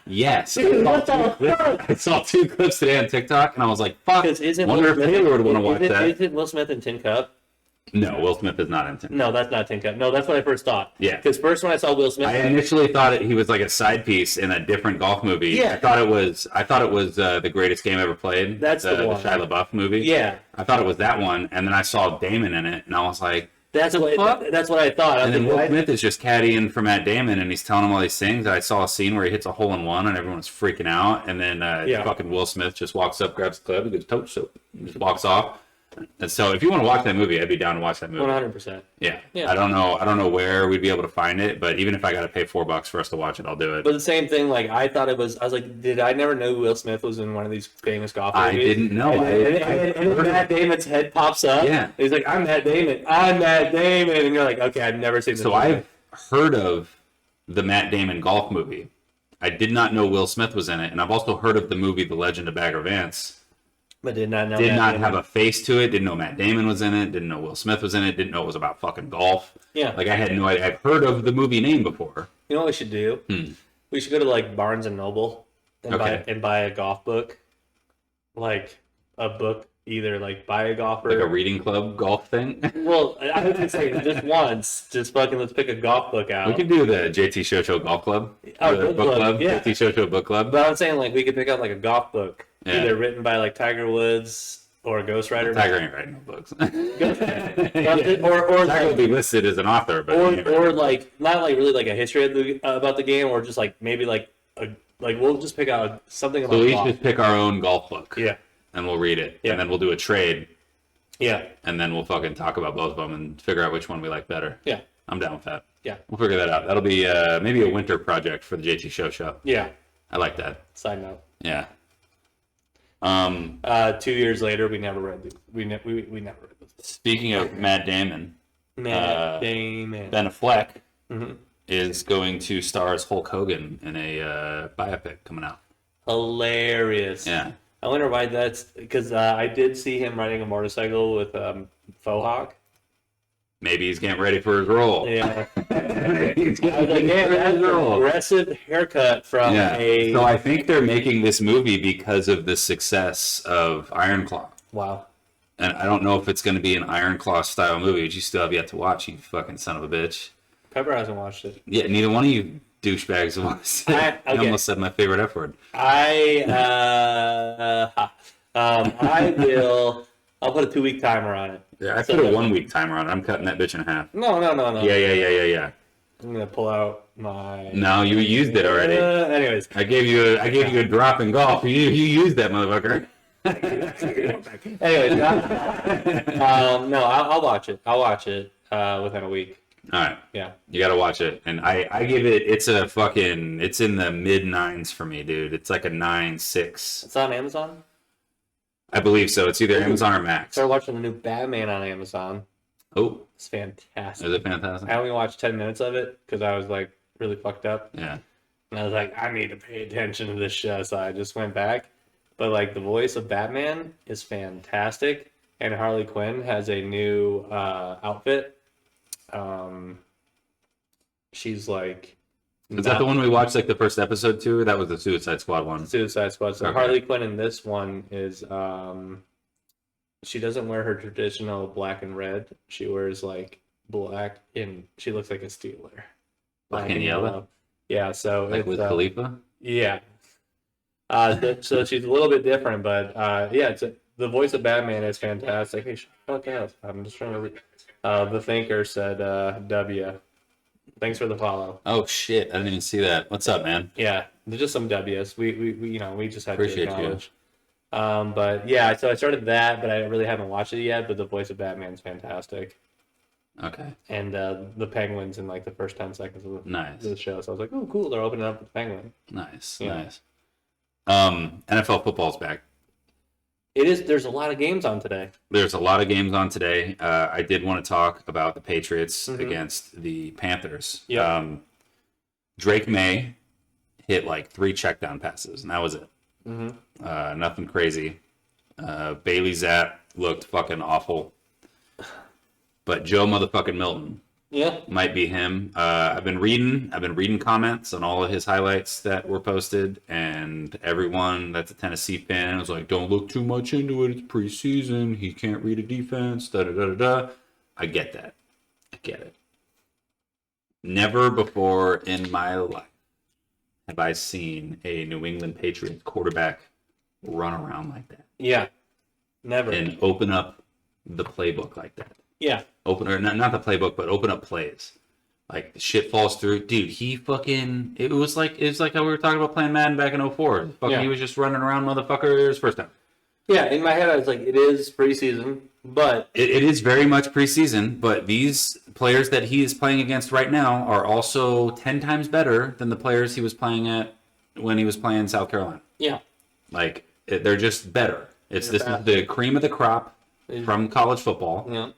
Yes.
What the fuck?
I saw 2 clips today on TikTok, and I was like, fuck,
Isn't
wonder if Taylor would want to watch that.
Isn't Will Smith in Tin Cup?
No, Will Smith is not in Tin Cup.
No, that's not Tin Cup. No, that's what I first thought.
Yeah.
Because first when I saw Will Smith,
I initially thought he was like a side piece in a different golf movie.
Yeah.
I thought it was The Greatest Game Ever Played.
That's the one.
Shia LaBeouf movie.
Yeah.
I thought it was that one, and then I saw Damon in it, and I was like,
that's what I thought.
and then Will Smith is just caddying for Matt Damon, and he's telling him all these things. I saw a scene where he hits a hole in one, and everyone's freaking out, and then fucking Will Smith just walks up, grabs the club, and goes toast soap, and just walks off. And so, if you want to watch that movie, I'd be down to watch that movie.
100%.
Yeah. I don't know where we'd be able to find it, but even if I got to pay $4 for us to watch it, I'll do it.
But the same thing, like I was like, did I never know Will Smith was in one of these famous golf movies?
I didn't know.
And Matt Damon's head pops up.
Yeah.
He's like, I'm Matt Damon. And you're like, okay, I've never seen this.
So I've heard of the Matt Damon golf movie. I did not know Will Smith was in it, and I've also heard of the movie The Legend of Bagger Vance.
But did not know.
Did not have a face to it. Didn't know Matt Damon was in it. Didn't know Will Smith was in it. Didn't know it was about fucking golf.
Yeah.
Like I had no idea. I've heard of the movie name before.
You know what we should do? We should go to like Barnes and Noble and buy a golf book, like a book. Either like buy a golfer,
Like a reading club golf thing.
Well, I was gonna say just once, just fucking let's pick a golf book out.
We could do the JT Show Show Golf Club.
Oh,
The
book club, yeah.
JT Show Show Book Club.
But I'm saying like we could pick out like a golf book,
Yeah.
either written by like Tiger Woods or Ghost Rider.
Tiger ain't writing no books.
or
Tiger will
like,
be listed as an author, but he ain't
or
writing.
like not like really like a history of about the game, or just like maybe like we'll just pick out something about
So we
golf.
just pick our own golf book.
Yeah.
And we'll read it.
Yeah.
And then we'll do a trade.
Yeah.
And then we'll fucking talk about both of them and figure out which one we like better.
Yeah.
I'm down with that.
Yeah.
We'll figure that out. That'll be maybe a winter project for the JT Show Show.
Yeah.
I like that.
Side note.
Yeah.
2 years later, we never read never read this.
Speaking of Matt Damon,
Matt Damon.
Ben Affleck
Mm-hmm.
is going to star as Hulk Hogan in a biopic coming out.
Hilarious.
Yeah.
I wonder why that's because I did see him riding a motorcycle with Faux Hawk.
Maybe he's getting ready for his role.
Yeah.
He's
I was like, man, that's an aggressive haircut from a.
So I think they're making this movie because of the success of Iron Claw.
Wow.
And I don't know if it's going to be an Iron Claw style movie, which you still have yet to watch, you fucking son of a bitch.
Pepper hasn't watched it.
Yeah, neither one of you douchebags have watched it. I almost said my favorite F word.
I'll put a 2-week timer on it.
Yeah, I put a 1 week timer on it. I'm cutting that bitch in half.
No.
Yeah.
I'm gonna pull out my.
No, you used it already.
Anyways,
I gave you a drop in golf. You used that motherfucker.
anyways, no, I'll watch it. I'll watch it within a week.
All right.
Yeah.
You gotta watch it, and I give it. It's in the mid 9s for me, dude. It's like a 9.6.
It's on Amazon.
I believe so. It's either Amazon or Max.
Started watching the new Batman on Amazon.
Oh,
It's fantastic.
is it fantastic?
I only watched 10 minutes of it because I was like really fucked up,
Yeah.
and I was like, I need to pay attention to this show, so I just went back. But like the voice of Batman is fantastic, and Harley Quinn has a new outfit. She's like.
Is that the one we watched like the first episode to? Or that was the Suicide Squad one.
Suicide Squad. So
Okay.
Harley Quinn in this one is she doesn't wear her traditional black and red. She wears like black and she looks like a Steeler.
Black and yellow?
Yeah, so
Like
it's,
with Khalifa?
yeah. So she's a little bit different, but yeah, the voice of Batman is fantastic. Hey, fuck else. I'm just trying to read. The Thinker said W. Thanks for the follow.
Oh shit! I didn't even see that. What's up, man?
Yeah, there's just some W's. We we just had
Appreciate
to acknowledge. But yeah, so I started that, but I really haven't watched it yet. But the voice of Batman's fantastic,
Okay.
and the Penguins in like the first 10 seconds of
Nice.
the show. So I was like, oh, cool, they're opening up with the Penguin.
Nice.
Yeah.
Nice. NFL football's back.
It is. There's a lot of games on today.
There's a lot of games on today. I did want to talk about the Patriots
Mhm.
against the Panthers.
Yeah.
Drake May hit like 3 checkdown passes, and that was it.
Mm-hmm.
Nothing crazy. Bailey Zapp looked fucking awful. But Joe motherfucking Milton
Yeah.
Might be him. I've been reading comments on all of his highlights that were posted, and everyone that's a Tennessee fan was like, "Don't look too much into it. It's preseason. He can't read a defense." Da da da da da. I get that. I get it. Never before in my life have I seen a New England Patriots quarterback run around like that
Yeah. Never.
and open up the playbook like that.
Yeah.
Not the playbook, but open up plays. Like the shit falls through, dude. It was like how we were talking about playing Madden back in 04.
Yeah.
He was just running around motherfuckers first time.
Yeah, in my head I was like, it is preseason, but
It is very much preseason, but these players that he is playing against right now are also 10 times better than the players he was playing at when he was playing South Carolina.
yeah.
Like they're just better. This is
fast.
the cream of the crop from college football.
Yeah.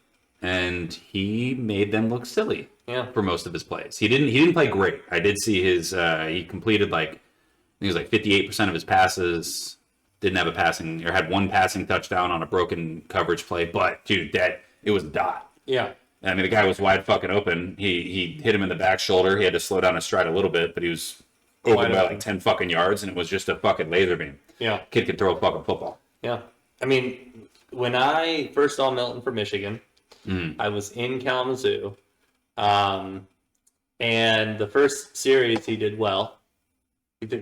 And he made them look silly
Yeah.
for most of his plays. He didn't play great. I did see his he completed I think it was like 58% of his passes, didn't have had one passing touchdown on a broken coverage play, but dude, it was a dot.
Yeah.
I mean, the guy was wide fucking open. He hit him in the back shoulder. He had to slow down his stride a little bit, but he was open
Wide
by
open.
like 10 fucking yards, and it was just a fucking laser beam.
Yeah.
Kid could throw a fucking football.
Yeah. I mean, when I first saw Milton for Michigan, I was in Kalamazoo, and the first series he did well,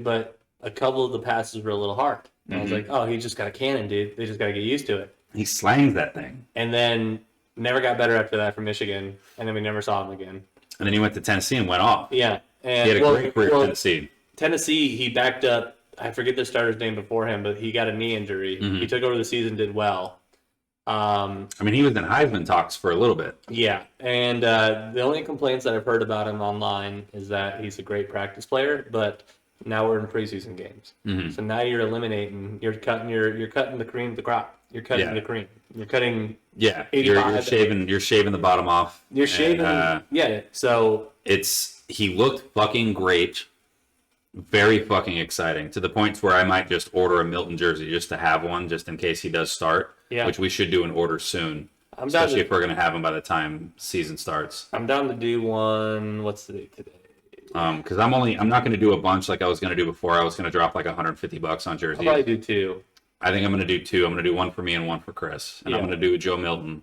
but a couple of the passes were a little hard. And I was like, oh, he just got a cannon, dude. They just got to get used to it.
He slangs that thing.
And then never got better after that for Michigan, and then we never saw him again.
And then he went to Tennessee and went off.
Yeah. And,
He had a great career at Tennessee.
Tennessee, he backed up. I forget the starter's name before him, but he got a knee injury. He took over the season, did well.
I mean, he was in Heisman talks for a little bit.
Yeah, and the only complaints that I've heard about him online is that he's a great practice player, but now we're in preseason games, so now you're cutting the cream of the crop. You're cutting the cream. You're cutting.
Yeah,
85.
you're shaving the bottom off.
You're shaving. Yeah, so
He looked fucking great, very fucking exciting, to the point where I might just order a Milton jersey just to have one, just in case he does start.
Yeah.
Which we should do an order soon,
I'm down
especially
to,
if we're gonna have him by the time season starts.
I'm down to do one. What's the date today?
Because I'm not gonna do a bunch like I was gonna do before. I was gonna drop like $150 on jerseys.
I'll probably do two.
I think I'm gonna do two. I'm gonna do one for me and one for Chris, and I'm
Yeah.
gonna do Joe Milton,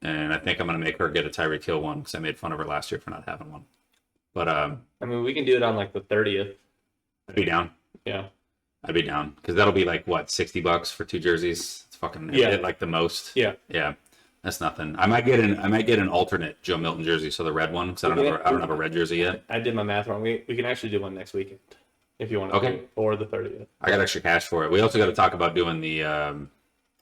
and I think I'm gonna make her get a Tyreek Hill one because I made fun of her last year for not having one. But
I mean, we can do it on like the 30th.
I'd be down.
Yeah.
I'd be down because that'll be like what, $60 for two jerseys. It's fucking like the most.
Yeah.
Yeah, that's nothing. I might get an alternate Joe Milton jersey, so the red one, because I don't have a red jersey yet.
I did my math wrong. We can actually do one next weekend if you want to.
Okay.
Do it, or the 30th.
I got extra cash for it. We also got to talk about doing the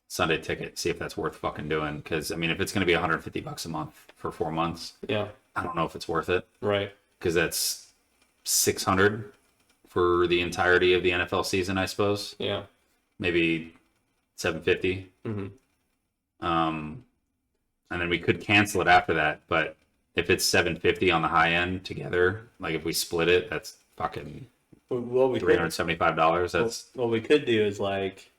Sunday ticket. See if that's worth fucking doing. Because I mean, if it's going to be $150 a month for 4 months,
Yeah.
I don't know if it's worth it.
Right.
Because that's $600 for the entirety of the NFL season, I suppose.
Yeah.
Maybe $750. And then we could cancel it after that. But if it's $750 on the high end together, like if we split it, that's fucking
What we could,
$375. That's
what we could do is like,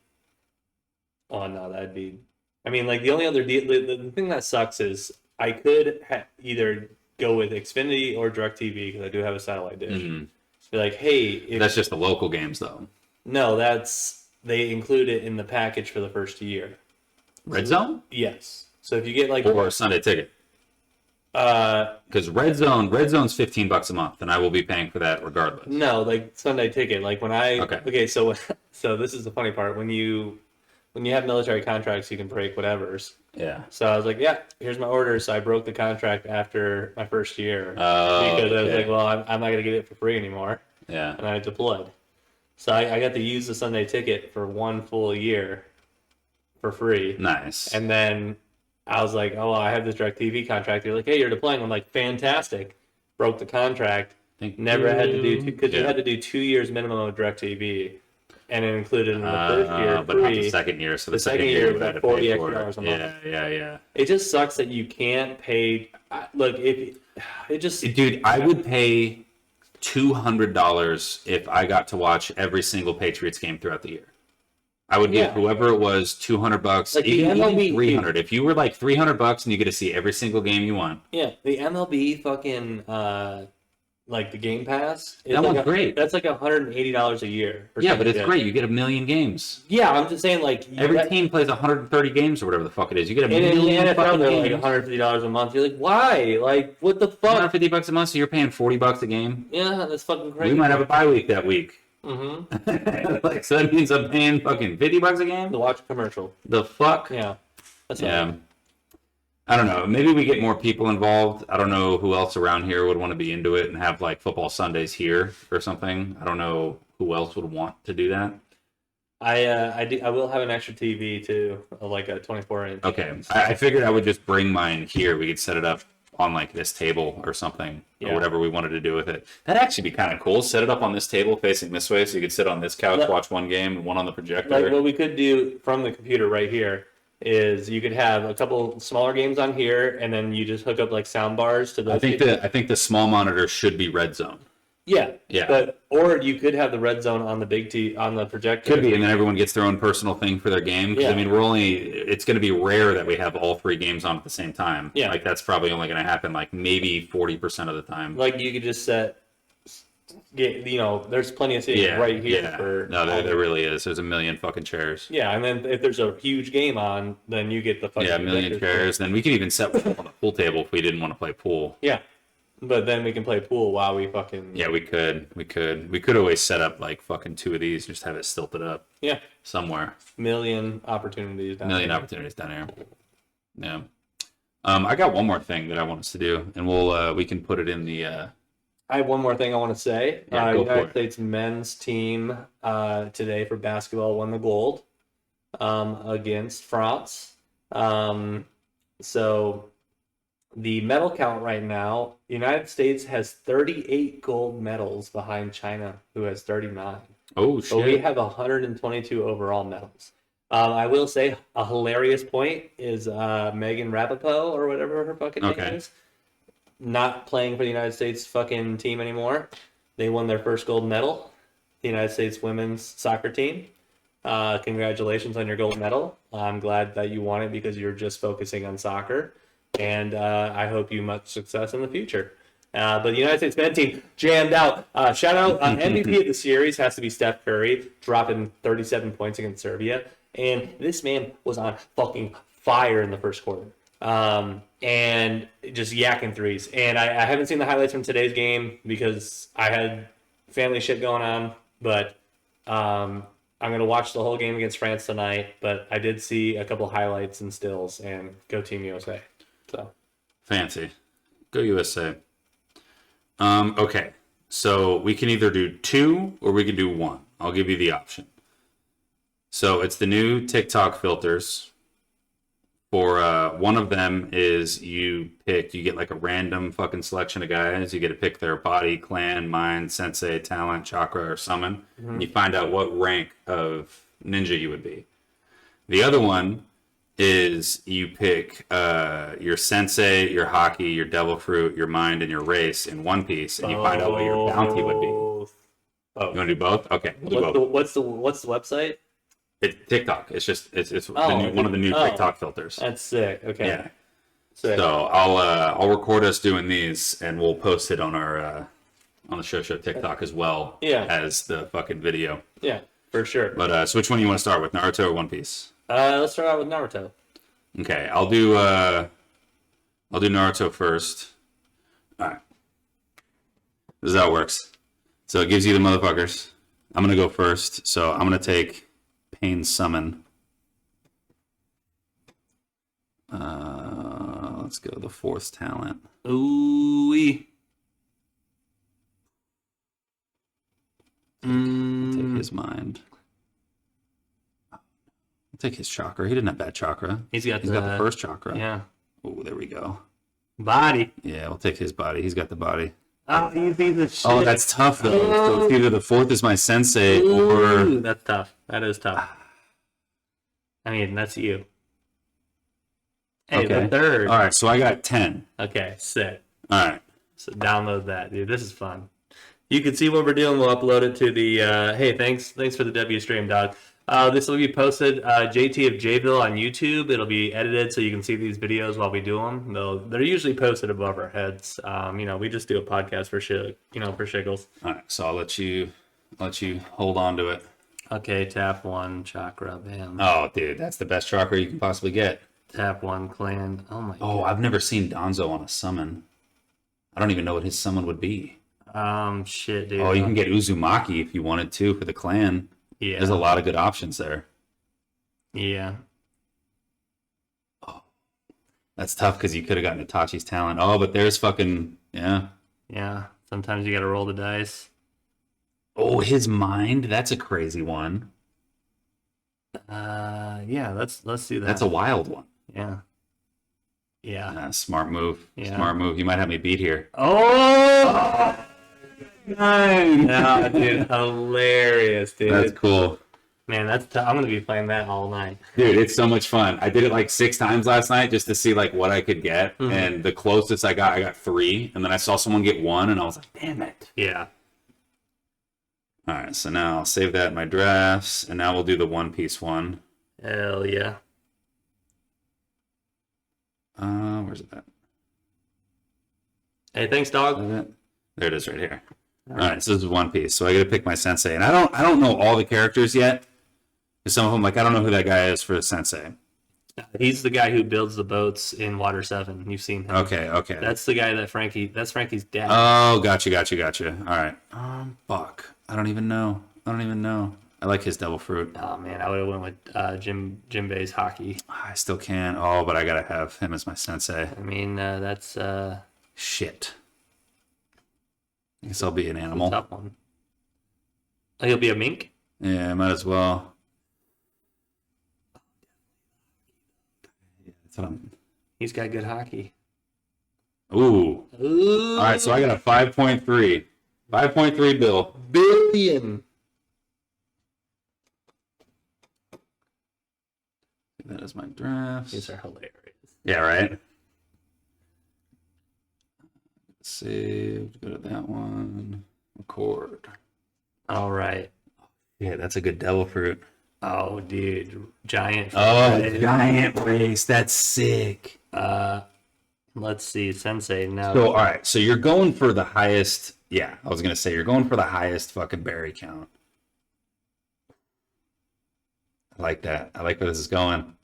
oh no, that'd be. I mean, like the only other deal. The thing that sucks is I could either go with Xfinity or DirecTV because I do have a satellite dish. Be like, hey,
that's just the local games though.
No, they include it in the package for the first year.
Red Zone?
Yes. So if you get like
Or a Sunday ticket. Because Red Zone's $15 a month, and I will be paying for that regardless.
no, like Sunday ticket, like when I
Okay.
so this is the funny part when you have military contracts, you can break whatever's.
Yeah.
So I was like, yeah, here's my order. So I broke the contract after my first year
Oh,
because I was
okay.
like, well, I'm not gonna get it for free anymore,
Yeah.
and I deployed. So I got to use the Sunday ticket for 1 full year for free.
Nice.
And then I was like, oh, I have this DirecTV contract. They're like, hey, you're deploying. I'm like, fantastic. Broke the contract.
Thank
Never had to do
you.
because you
Yeah.
had to do 2 years minimum of DirecTV, and it included in the first year
but not
free.
the second year. So
The
the second
second
year
year
you
was
had
like
to
$40
pay
extra
for
dollars a
it.
month.
Yeah.
It just sucks that you can't pay. Look, if it just
Dude, I would pay $200 if I got to watch every single Patriots game throughout the year. I would give whoever it was $200,
Like the
even
MLB
300. If you were like $300 and you get to see every single game you want.
Yeah, the MLB fucking like the Game Pass. Is
That
like
one's great.
That's like $180 a year.
Yeah, but it's great. You get a million games.
Yeah, I'm just saying like
Every team plays 130 games or whatever the fuck it is. You get a million
in the NFL
fucking
they're
games.
like $150 a month. You're like, why? Like, what the fuck?
$150 a month, so you're paying $40 a game.
Yeah, that's fucking crazy.
We might have a bye week that week.
Mm-hmm.
Like, so that means I'm paying fucking $50 a game?
To watch a commercial.
The fuck?
Yeah. That's
Yeah. I don't know. Maybe we get more people involved. I don't know who else around here would want to be into it and have like football Sundays here or something. I don't know who else would want to do that.
I will have an extra TV too, like a 24-inch.
Okay. I figured I would just bring mine here. We could set it up on like this table or something, or whatever we wanted to do with it. That'd actually be kind of cool. Set it up on this table facing this way so you could sit on this couch, watch one game, and one on the projector.
Like what we could do from the computer right here is you could have a couple smaller games on here, and then you just hook up like sound bars to those.
I think the small monitor should be red zone.
Yeah.
Yeah.
Or you could have the red zone on the big T on the projector.
Could be, and then everyone gets their own personal thing for their game. Because I mean, it's going to be rare that we have all three games on at the same time.
Yeah.
Like that's probably only going to happen like maybe 40% of the time.
Like you could just set, there's plenty of seating right here.
Yeah.
For
No, there really is. There's a million fucking chairs.
Yeah, and then if there's a huge game on, then you get the fucking
a million chairs. Then we could even set one on the pool table if we didn't want to play pool.
Yeah. But then we can play pool while we fucking...
Yeah, we could. We could always set up like fucking two of these, just have it stilted up.
Yeah.
Somewhere.
Million opportunities down here.
Opportunities down here. Yeah. I got one more thing that I want us to do, and we can put it in the...
I have one more thing I want to say.
Yeah, go for
United
it.
States men's team today for basketball won the gold against France. So... the medal count right now, the United States has 38 gold medals behind China, who has 39.
Oh, shit.
So we have 122 overall medals. I will say a hilarious point is Megan Rapaport, or whatever her fucking name is, not playing for the United States fucking team anymore. They won their first gold medal, the United States women's soccer team. Congratulations on your gold medal. I'm glad that you won it because you're just focusing on soccer. And I hope you much success in the future. But the United States men's team jammed out. Shout out, MVP of the series has to be Steph Curry, dropping 37 points against Serbia. And this man was on fucking fire in the first quarter. And just yakking threes. And I haven't seen the highlights from today's game because I had family shit going on. But I'm going to watch the whole game against France tonight. But I did see a couple highlights and stills. And go Team USA. So.
Fancy. Go USA. Okay. So we can either do 2 or we can do 1. I'll give you the option. So it's the new TikTok filters. For one of them is you get like a random fucking selection of guys. You get to pick their body, clan, mind, sensei, talent, chakra, or summon. Mm-hmm. And you find out what rank of ninja you would be. The other one is you pick your sensei, your hockey, your devil fruit, your mind, and your race in one piece, and you find out what your bounty would be.
Oh.
You want to do both? Okay, we'll do both.
What's the website?
It's TikTok. It's just one of the new TikTok filters.
That's sick. Okay.
Yeah.
Sick.
So I'll record us doing these, and we'll post it on our on the show TikTok as well.
Yeah.
As the fucking video.
Yeah, for sure.
But so which one do you want to start with, Naruto or One Piece?
Let's start out with Naruto.
Okay, I'll do Naruto first. All right. This is how it works. So it gives you the motherfuckers. I'm gonna go first. So I'm gonna take Pain Summon. Let's go the 4th talent.
Ooh-wee.
Take his mind. Take his chakra. He didn't have bad chakra.
He's got the
1st chakra.
Yeah.
Oh, there we go.
Body.
Yeah, we'll take his body. He's got the body.
Oh, easy the shit.
Oh, that's tough though. So it's either the 4th is my sensei or
that's tough. That is tough. I mean, that's you. Hey,
okay.
The 3rd.
All right, so I got 10.
Okay, sick.
All right.
So download that, dude. This is fun. You can see what we're doing. We'll upload it to the. Hey, thanks for the W stream, dog. This will be posted, JT of Jayville on YouTube. It'll be edited so you can see these videos while we do them. They're usually posted above our heads. We just do a podcast for shit, for shiggles.
All right, so I'll let you hold on to it.
Okay, tap one chakra, bam.
Oh, dude, that's the best chakra you can possibly get.
Tap one clan. Oh my.
Oh,
God.
I've never seen Donzo on a summon. I don't even know what his summon would be.
Shit, dude.
Oh, you can get Uzumaki if you wanted to for the clan.
Yeah.
There's a lot of good options there.
Yeah.
Oh, that's tough because you could have gotten Itachi's talent. Oh, but there's fucking yeah.
Yeah. Sometimes you got to roll the dice.
Oh, his mind. That's a crazy one.
Yeah. Let's do that.
That's a wild one.
Yeah. Yeah.
Smart move.
Yeah.
Smart move. You might have me beat here.
Oh. No, dude, hilarious, dude.
That's cool.
Man, I'm gonna be playing that all night.
Dude, it's so much fun. I did it like 6 times last night just to see like what I could get.
Mm-hmm.
And the closest I got 3. And then I saw someone get 1 and I was like, damn it.
Yeah.
All right, so now I'll save that in my drafts. And now we'll do the One Piece one.
Hell yeah.
Where's it at?
Hey, thanks, dog.
There it is right here. All right, so this is One Piece. So I got to pick my sensei. And I don't know all the characters yet. Some of them, like, I don't know who that guy is for the sensei.
He's the guy who builds the boats in Water 7. You've seen him.
Okay.
That's the guy that's Frankie's dad.
Oh, gotcha. All right. Fuck. I don't even know. I like his devil fruit.
Oh, man, I would have went with Jinbei's hockey.
I still can. Oh, but I got to have him as my sensei.
I mean, that's
Shit. I guess I'll be an
a
animal.
tough one. Oh, he'll be a mink?
Yeah, I might as well. Yeah, that's what I'm...
He's got good hockey.
Ooh.
Ooh.
All right, so I got a 5.3. 5.3 bill.
Billion.
That is my drafts.
These are hilarious.
Yeah, right? Saved. Go to that one. Record.
All right.
Yeah, that's a good devil fruit.
Oh, dude. Giant.
Oh, giant race. That's sick.
Let's see. Sensei. No.
So, all right. So you're going for the highest. Yeah, I was going to say you're going for the highest fucking berry count. I like that. I like where this is going.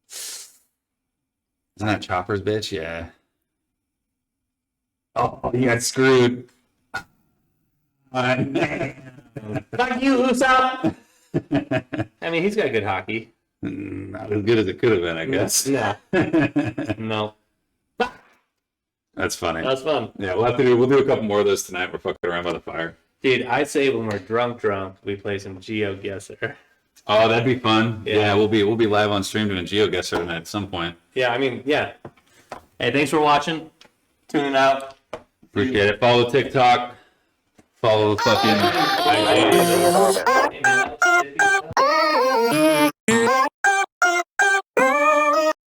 Isn't that Chopper's bitch? Yeah. Oh, you got screwed.
Fuck you, Usopp! I mean, he's got good hockey.
Not as good as it could have been, I guess.
Yeah. No.
That's funny.
That's fun.
Yeah, we'll do a couple more of those tonight. We're fucking around by the fire.
Dude, I'd say when we're drunk, we play some GeoGuessr.
Oh, that'd be fun.
Yeah.
Yeah, we'll be live on stream doing GeoGuessr tonight at some point.
Yeah, I mean, yeah. Hey, thanks for watching. Tuning out.
Appreciate it. Follow TikTok. Follow the fucking.